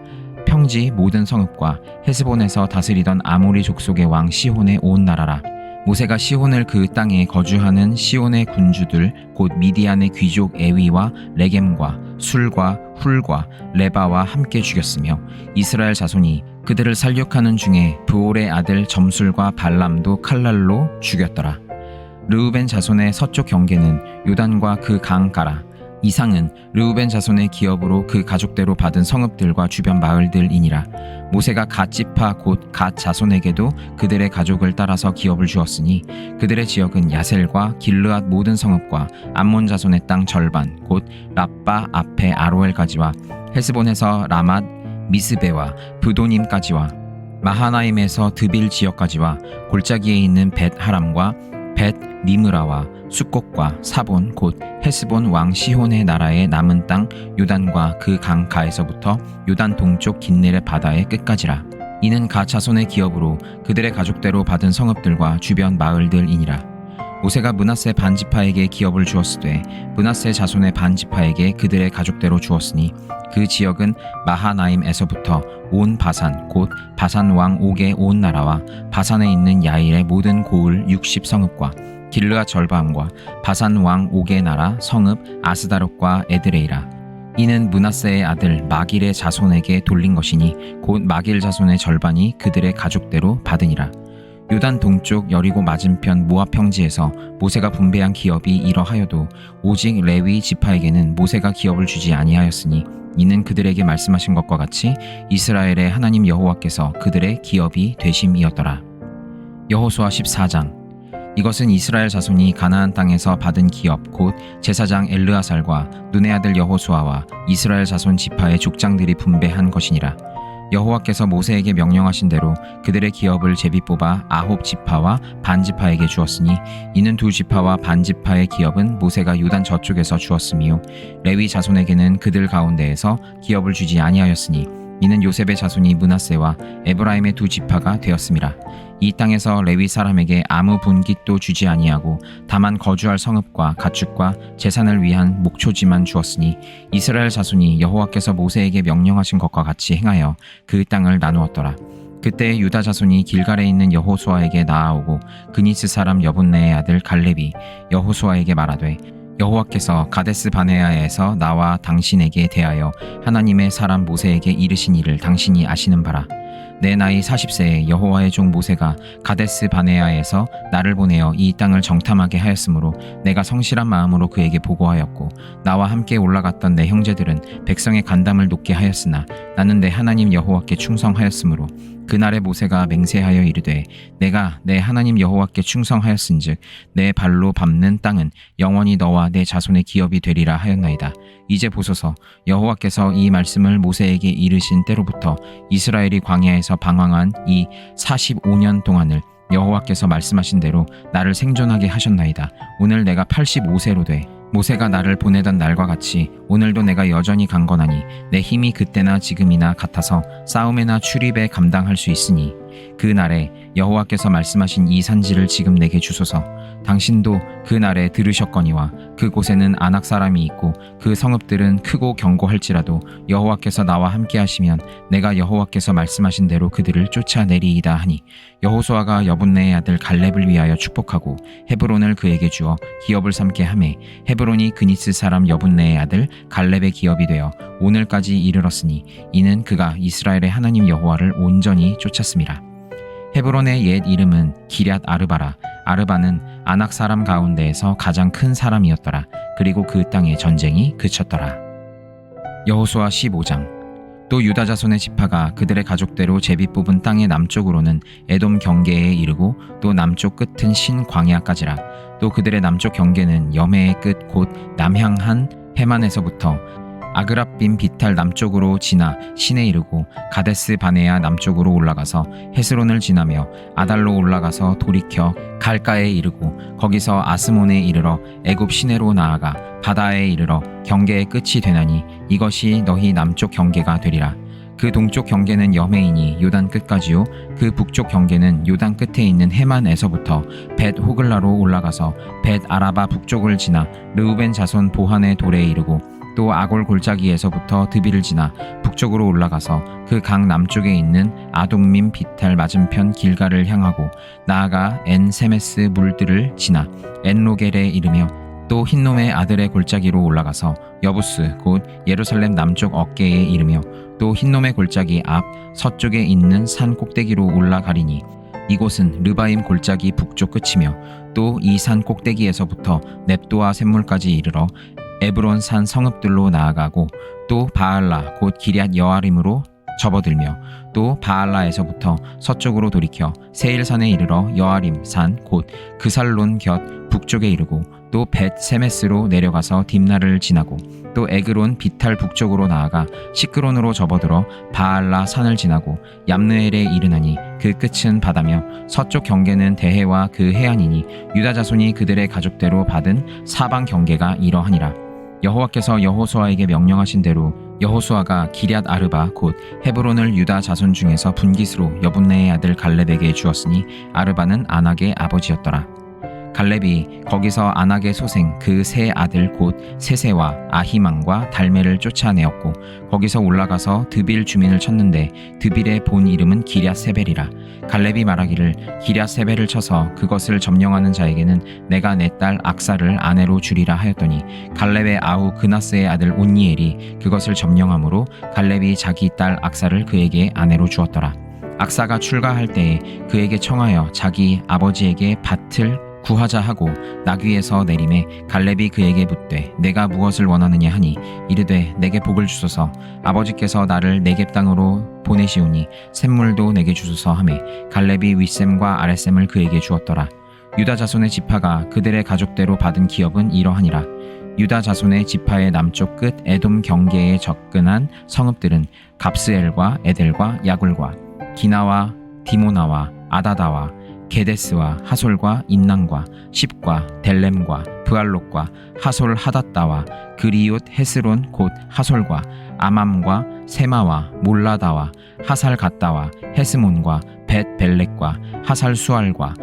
평지 모든 성읍과 헤스본에서 다스리던 아모리 족속의 왕 시혼의 온 나라라. 모세가 시혼을 그 땅에 거주하는 시혼의 군주들 곧 미디안의 귀족 에위와 레겜과 술과 훌과 레바와 함께 죽였으며 이스라엘 자손이 그들을 살육하는 중에 브올의 아들 점술과 발람도 칼날로 죽였더라. 르우벤 자손의 서쪽 경계는 요단과 그 강가라. 이상은 르우벤 자손의 기업으로 그 가족대로 받은 성읍들과 주변 마을들이니라. 모세가 갓 지파 곧 갓 자손에게도 그들의 가족을 따라서 기업을 주었으니 그들의 지역은 야셀과 길르앗 모든 성읍과 암몬 자손의 땅 절반 곧 라빠 앞에 아로엘까지와 헤스본에서 라맛 미스베와 부도님까지와 마하나임에서 드빌 지역까지와 골짜기에 있는 벳 하람과 벳 니므라와 숫곡과 사본 곧 헤스본 왕 시혼의 나라의 남은 땅 요단과 그 강가에서부터 요단 동쪽 긴네레 바다의 끝까지라. 이는 가 자손의 기업으로 그들의 가족대로 받은 성읍들과 주변 마을들이니라. 모세가 므낫세 반지파에게 기업을 주었으되 므낫세 자손의 반지파에게 그들의 가족대로 주었으니 그 지역은 마하나임에서부터 온 바산 곧 바산 왕 옥의 온 나라와 바산에 있는 야일의 모든 고을 60성읍과 길르앗 절반과 바산 왕 옥의 나라 성읍 아스다롯과 에드레이라. 이는 므낫세의 아들 마길의 자손에게 돌린 것이니 곧 마길 자손의 절반이 그들의 가족대로 받으니라. 요단 동쪽 여리고 맞은편 모압 평지에서 모세가 분배한 기업이 이러하여도 오직 레위 지파에게는 모세가 기업을 주지 아니하였으니 이는 그들에게 말씀하신 것과 같이 이스라엘의 하나님 여호와께서 그들의 기업이 되심이었더라. 여호수아 14장. 이것은 이스라엘 자손이 가나안 땅에서 받은 기업 곧 제사장 엘르아살과 눈의 아들 여호수아와 이스라엘 자손 지파의 족장들이 분배한 것이니라. 여호와께서 모세에게 명령하신 대로 그들의 기업을 제비 뽑아 아홉 지파와 반지파에게 주었으니 이는 두 지파와 반지파의 기업은 모세가 요단 저쪽에서 주었으며 레위 자손에게는 그들 가운데에서 기업을 주지 아니하였으니 이는 요셉의 자손이 므낫세와 에브라임의 두 지파가 되었음이라. 이 땅에서 레위 사람에게 아무 분깃도 주지 아니하고 다만 거주할 성읍과 가축과 제산을 위한 목초지만 주었으니 이스라엘 자손이 여호와께서 모세에게 명령하신 것과 같이 행하여 그 땅을 나누었더라. 그때 유다 자손이 길갈에 있는 여호수아에게 나아오고 그니스 사람 여분네의 아들 갈렙이 여호수아에게 말하되 여호와께서 가데스 바네아에서 나와 당신에게 대하여 하나님의 사람 모세에게 이르신 일을 당신이 아시는 바라. 내 나이 40세에 여호와의 종 모세가 가데스 바네아에서 나를 보내어 이 땅을 정탐하게 하였으므로 내가 성실한 마음으로 그에게 보고하였고 나와 함께 올라갔던 내 형제들은 백성의 간담을 높게 하였으나 나는 내 하나님 여호와께 충성하였으므로 그날에 모세가 맹세하여 이르되 내가 내 하나님 여호와께 충성하였은즉 내 발로 밟는 땅은 영원히 너와 내 자손의 기업이 되리라 하였나이다. 이제 보소서 여호와께서 이 말씀을 모세에게 이르신 때로부터 이스라엘이 광야에서 방황한 이 45년 동안을 여호와께서 말씀하신 대로 나를 생존하게 하셨나이다. 오늘 내가 85세로 돼 모세가 나를 보내던 날과 같이 오늘도 내가 여전히 강건하니 내 힘이 그때나 지금이나 같아서 싸움에나 출입에 감당할 수 있으니 그 날에 여호와께서 말씀하신 이 산지를 지금 내게 주소서. 당신도 그 날에 들으셨거니와 그곳에는 아낙 사람이 있고 그 성읍들은 크고 견고할지라도 여호와께서 나와 함께 하시면 내가 여호와께서 말씀하신 대로 그들을 쫓아내리이다 하니 여호수아가 여분네의 아들 갈렙을 위하여 축복하고 헤브론을 그에게 주어 기업을 삼게 하매 헤브론이 그니스 사람 여분네의 아들 갈렙의 기업이 되어 오늘까지 이르렀으니 이는 그가 이스라엘의 하나님 여호와를 온전히 쫓았음이라. 헤브론의 옛 이름은 기럇 아르바라. 아르바는 아낙 사람 가운데에서 가장 큰 사람이었더라. 그리고 그 땅에 전쟁이 그쳤더라. 여호수아 15장. 또 유다 자손의 지파가 그들의 가족대로 제비 뽑은 땅의 남쪽으로는 에돔 경계에 이르고 또 남쪽 끝은 신 광야까지라. 또 그들의 남쪽 경계는 여매의 끝 곧 남향한 해만에서부터 아그랍빔 비탈 남쪽으로 지나 신에 이르고 가데스 바네아 남쪽으로 올라가서 헤스론을 지나며 아달로 올라가서 돌이켜 갈가에 이르고 거기서 아스몬에 이르러 애굽 시내로 나아가 바다에 이르러 경계의 끝이 되나니 이것이 너희 남쪽 경계가 되리라. 그 동쪽 경계는 여매이니 요단 끝까지요. 그 북쪽 경계는 요단 끝에 있는 해만에서부터 벳 호글라로 올라가서 벳 아라바 북쪽을 지나 르우벤 자손 보한의 돌에 이르고 또 아골 골짜기에서부터 드비를 지나 북쪽으로 올라가서 그 강 남쪽에 있는 아동민 비탈 맞은편 길가를 향하고 나아가 엔 세메스 물들을 지나 엔로겔에 이르며 또 흰놈의 아들의 골짜기로 올라가서 여부스 곧 예루살렘 남쪽 어깨에 이르며 또 흰놈의 골짜기 앞 서쪽에 있는 산 꼭대기로 올라가리니 이곳은 르바임 골짜기 북쪽 끝이며 또 이 산 꼭대기에서부터 넵도아 샘물까지 이르러 에브론 산 성읍들로 나아가고 또 바알라 곧 기럇 여아림으로 접어들며 또 바알라에서부터 서쪽으로 돌이켜 세일산에 이르러 여아림 산 곧 그살론 곁 북쪽에 이르고 또 벳 세메스로 내려가서 딥나를 지나고 또 에그론 비탈 북쪽으로 나아가 시크론으로 접어들어 바알라 산을 지나고 얌느엘에 이르나니 그 끝은 바다며 서쪽 경계는 대해와 그 해안이니 유다 자손이 그들의 가족대로 받은 사방 경계가 이러하니라. 여호와께서 여호수아에게 명령하신 대로 여호수아가 기럇 아르바 곧 헤브론을 유다 자손 중에서 분깃으로 여분네의 아들 갈렙에게 주었으니 아르바는 아낙의 아버지였더라. 갈렙이 거기서 아낙의 소생 그 세 아들 곧 세세와 아히망과 달메를 쫓아내었고 거기서 올라가서 드빌 주민을 쳤는데 드빌의 본 이름은 기럇 세벨이라. 갈렙이 말하기를 기럇 세벨을 쳐서 그것을 점령하는 자에게는 내가 내 딸 악사를 아내로 주리라 하였더니 갈렙의 아우 그나스의 아들 온니엘이 그것을 점령하므로 갈렙이 자기 딸 악사를 그에게 아내로 주었더라. 악사가 출가할 때에 그에게 청하여 자기 아버지에게 밭을 구하자 하고 나귀에서 내림에 갈렙이 그에게 묻되 내가 무엇을 원하느냐 하니 이르되 내게 복을 주소서 아버지께서 나를 네겝 땅으로 보내시오니 샘물도 내게 주소서 하매 갈렙이 윗샘과 아랫샘을 그에게 주었더라. 유다 자손의 지파가 그들의 가족대로 받은 기업은 이러하니라. 유다 자손의 지파의 남쪽 끝 에돔 경계에 접근한 성읍들은 갑스엘과 에델과 야굴과 기나와 디모나와 아다다와 게데스와 하솔과 인난과 십과 델렘과 브알롯과 하솔 하닷다와 그리옷 헤스론 곧 하솔과 아맘과 세마와 몰라다와 하살 갓다와 헤스몬과 벳 벨렉과 하살 수알과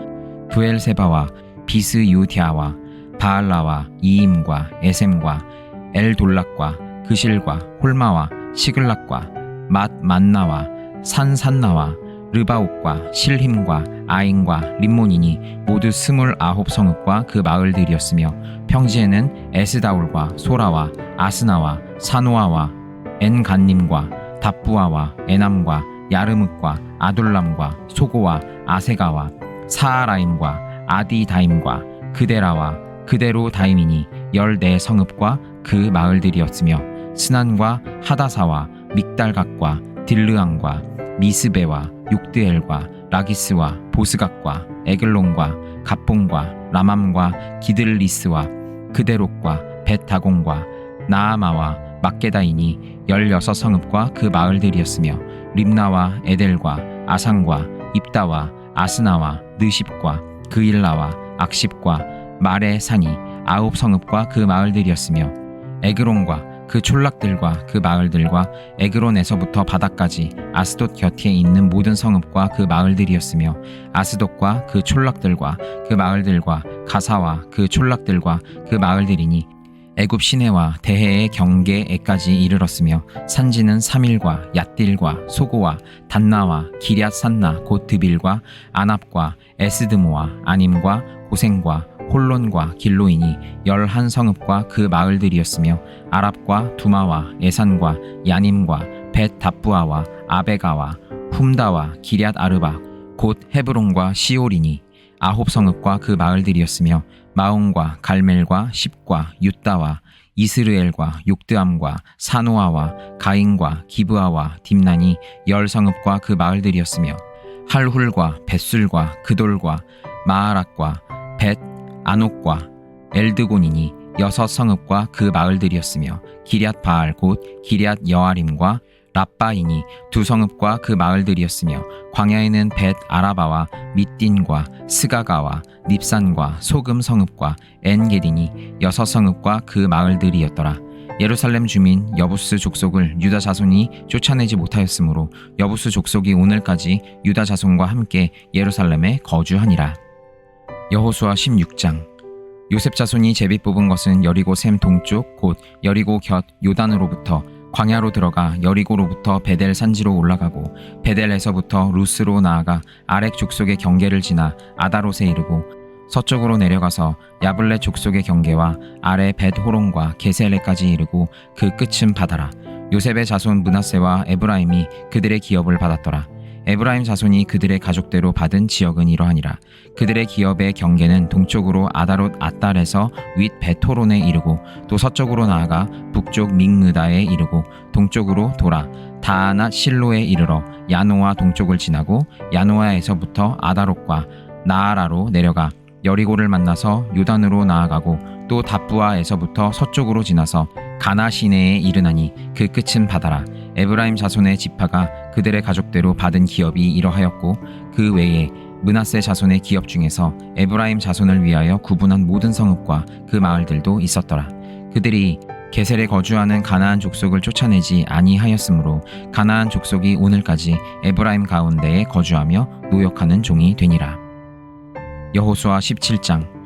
브엘세바와 비스 유디아와 바알라와 이임과 에셈과 엘돌락과 그실과 홀마와 시글락과 맛 만나와 산산나와 르바옥과 실힘과 아인과 림몬이니 모두 29성읍과 그 마을들이었으며 평지에는 에스다올과 소라와 아스나와 사노아와 엔간님과 답부아와 에남과 야르뭇과 아둘람과 소고와 아세가와 사아라임과 아디다임과 그데라와 그데로다임이니 14성읍과 그 마을들이었으며 스난과 하다사와 믹달각과 딜르앙과 미스베와 육드엘과 라기스와 보스각과 에글론과 갑본과 라맘과 기들리스와 그데롯과 벳다곤과 나아마와 막게다이니 16성읍과 그 마을들이었으며 림나와 에델과 아상과 입다와 아스나와 느십과 그일라와 악십과 말의 산이 9성읍과 그 마을들이었으며 에그론과 그 촌락들과 그 마을들과 에그론에서부터 바다까지 아스돗 곁에 있는 모든 성읍과 그 마을들이었으며 아스돗과 그 촌락들과 그 마을들과 가사와 그 촌락들과 그 마을들이니 애굽 시내와 대해의 경계에까지 이르렀으며 산지는 사밀과 얏딜과 소고와 단나와 기럇 산나 곧 드빌과 아납과 에스드모와 아님과 고생과 홀론과 길로이니 11성읍과 그 마을들이었으며 아랍과 두마와 에산과 야님과 벳 답부아와 아베가와 훔다와 기럇 아르바 곧 헤브론과 시올이니 9성읍과 그 마을들이었으며 마온과 갈멜과 십과 윳다와 이스르엘과 욕드암과 사노아와 가인과 기브아와 딥난이 10성읍과 그 마을들이었으며 할훌과 벳술과 그돌과 마아락과 벳 아녹과 엘드곤이니 6성읍과 그 마을들이었으며 기럇 바알 곧 기럇 여아림과 랍바이니 2성읍과 그 마을들이었으며 광야에는 벳 아라바와 밑딘과 스가가와 닙산과 소금 성읍과 엔게디니 6성읍과 그 마을들이었더라. 예루살렘 주민 여부스 족속을 유다 자손이 쫓아내지 못하였으므로 여부스 족속이 오늘까지 유다 자손과 함께 예루살렘에 거주하니라. 여호수아 16장. 요셉 자손이 제비 뽑은 것은 여리고 샘 동쪽 곧 여리고 곁 요단으로부터 광야로 들어가 여리고로부터 베델 산지로 올라가고 베델에서부터 루스로 나아가 아렉 족속의 경계를 지나 아다롯에 이르고 서쪽으로 내려가서 야블레 족속의 경계와 아래 벳 호론과 게셀레까지 이르고 그 끝은 바다라. 요셉의 자손 므낫세와 에브라임이 그들의 기업을 받았더라. 에브라임 자손이 그들의 가족대로 받은 지역은 이러하니라. 그들의 기업의 경계는 동쪽으로 아다롯 앗달에서 윗 베토론에 이르고 또 서쪽으로 나아가 북쪽 믹므다에 이르고 동쪽으로 돌아 다아낫 실로에 이르러 야노아 동쪽을 지나고 야노아에서부터 아다롯과 나아라로 내려가 여리고를 만나서 요단으로 나아가고 또 답부아에서부터 서쪽으로 지나서 가나 시내에 이르나니 그 끝은 바다라. 에브라임 자손의 지파가 그들의 가족대로 받은 기업이 이러하였고 그 외에 므낫세 자손의 기업 중에서 에브라임 자손을 위하여 구분한 모든 성읍과 그 마을들도 있었더라. 그들이 게셀에 거주하는 가나안 족속을 쫓아내지 아니하였으므로 가나안 족속이 오늘까지 에브라임 가운데에 거주하며 노역하는 종이 되니라. 여호수아 17장.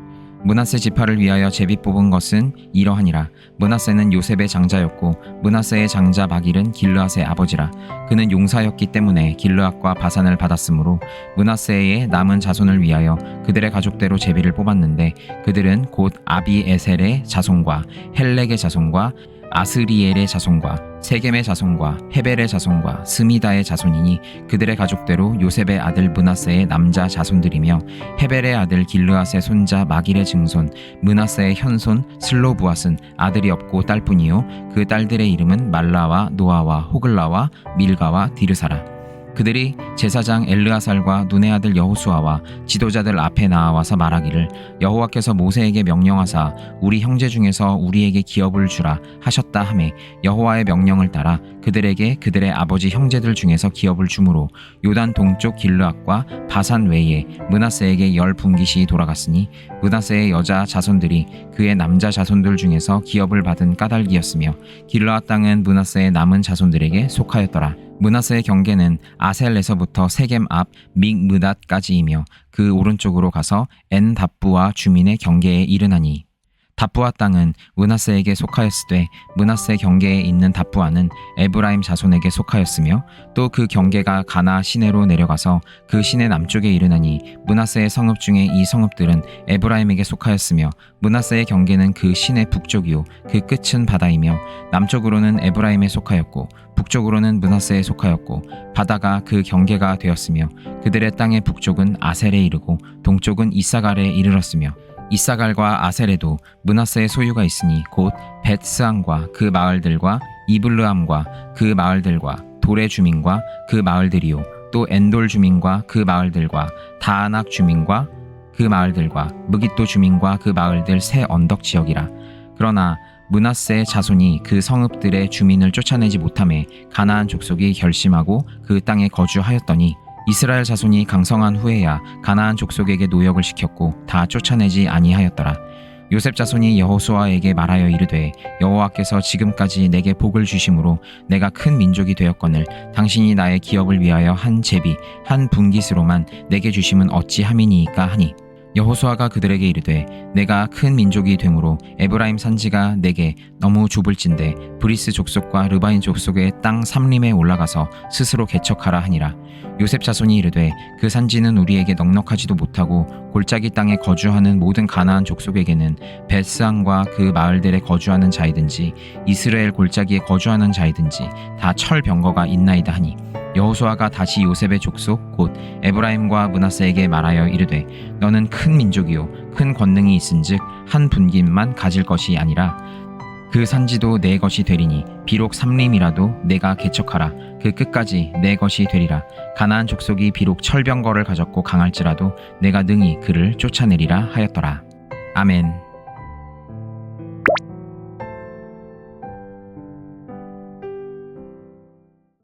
므낫세 지파를 위하여 제비 뽑은 것은 이러하니라. 므낫세는 요셉의 장자였고 므낫세의 장자 마길은 길르앗의 아버지라. 그는 용사였기 때문에 길르앗과 바산을 받았으므로 므낫세의 남은 자손을 위하여 그들의 가족대로 제비를 뽑았는데 그들은 곧 아비에셀의 자손과 헬렉의 자손과 아스리엘의 자손과 세겜의 자손과 헤벨의 자손과 스미다의 자손이니 그들의 가족대로 요셉의 아들 므낫세의 남자 자손들이며 헤벨의 아들 길르앗의 손자 마길의 증손 므낫세의 현손 슬로부앗은 아들이 없고 딸뿐이요 그 딸들의 이름은 말라와 노아와 호글라와 밀가와 디르사라. 그들이 제사장 엘르아살과 눈의 아들 여호수아와 지도자들 앞에 나와서 말하기를 여호와께서 모세에게 명령하사 우리 형제 중에서 우리에게 기업을 주라 하셨다 하매 여호와의 명령을 따라 그들에게 그들의 아버지 형제들 중에서 기업을 주므로 요단 동쪽 길르앗과 바산 외에 므낫세에게 10분깃이 돌아갔으니 므낫세의 여자 자손들이 그의 남자 자손들 중에서 기업을 받은 까닭이었으며 길르앗 땅은 므낫세의 남은 자손들에게 속하였더라. 므낫세의 경계는 아셀에서부터 세겜 앞 믹므닷까지이며 그 오른쪽으로 가서 엔답부아 주민의 경계에 이르나니 답부아 땅은 므낫세에게 속하였으되 므낫세 경계에 있는 답부아는 에브라임 자손에게 속하였으며 또 그 경계가 가나 시내로 내려가서 그 시내 남쪽에 이르나니 므낫세의 성읍 중에 이 성읍들은 에브라임에게 속하였으며 므낫세의 경계는 그 시내 북쪽이요 그 끝은 바다이며 남쪽으로는 에브라임에 속하였고 북쪽으로는 므낫세에 속하였고 바다가 그 경계가 되었으며 그들의 땅의 북쪽은 아셀에 이르고 동쪽은 이사갈에 이르렀으며 이사갈과 아셀에도 므낫세의 소유가 있으니 곧 벳스안과 그 마을들과 이블르함과 그 마을들과 돌의 주민과 그 마을들이요 또 엔돌 주민과 그 마을들과 다아낙 주민과 그 마을들과 무깃도 주민과 그 마을들 새 언덕 지역이라. 그러나 므낫세의 자손이 그 성읍들의 주민을 쫓아내지 못하매 가나안 족속이 결심하고 그 땅에 거주하였더니 이스라엘 자손이 강성한 후에야 가나안 족속에게 노역을 시켰고 다 쫓아내지 아니하였더라. 요셉 자손이 여호수아에게 말하여 이르되 여호와께서 지금까지 내게 복을 주심으로 내가 큰 민족이 되었거늘 당신이 나의 기업을 위하여 한 제비 한 분깃으로만 내게 주심은 어찌함이니이까 하니 여호수아가 그들에게 이르되 내가 큰 민족이 되므로 에브라임 산지가 내게 너무 좁을진대 브리스 족속과 르바인 족속의 땅 삼림에 올라가서 스스로 개척하라 하니라. 요셉 자손이 이르되 그 산지는 우리에게 넉넉하지도 못하고 골짜기 땅에 거주하는 모든 가나안 족속에게는 벳스안과 그 마을들에 거주하는 자이든지 이스라엘 골짜기에 거주하는 자이든지 다 철병거가 있나이다 하니 여호수아가 다시 요셉의 족속 곧 에브라임과 므낫세에게 말하여 이르되 너는 큰 민족이요 큰 권능이 있은즉 한 분깃만 가질 것이 아니라 그 산지도 내 것이 되리니 비록 삼림이라도 내가 개척하라 그 끝까지 내 것이 되리라. 가나안 족속이 비록 철병거를 가졌고 강할지라도 내가 능히 그를 쫓아내리라 하였더라. 아멘.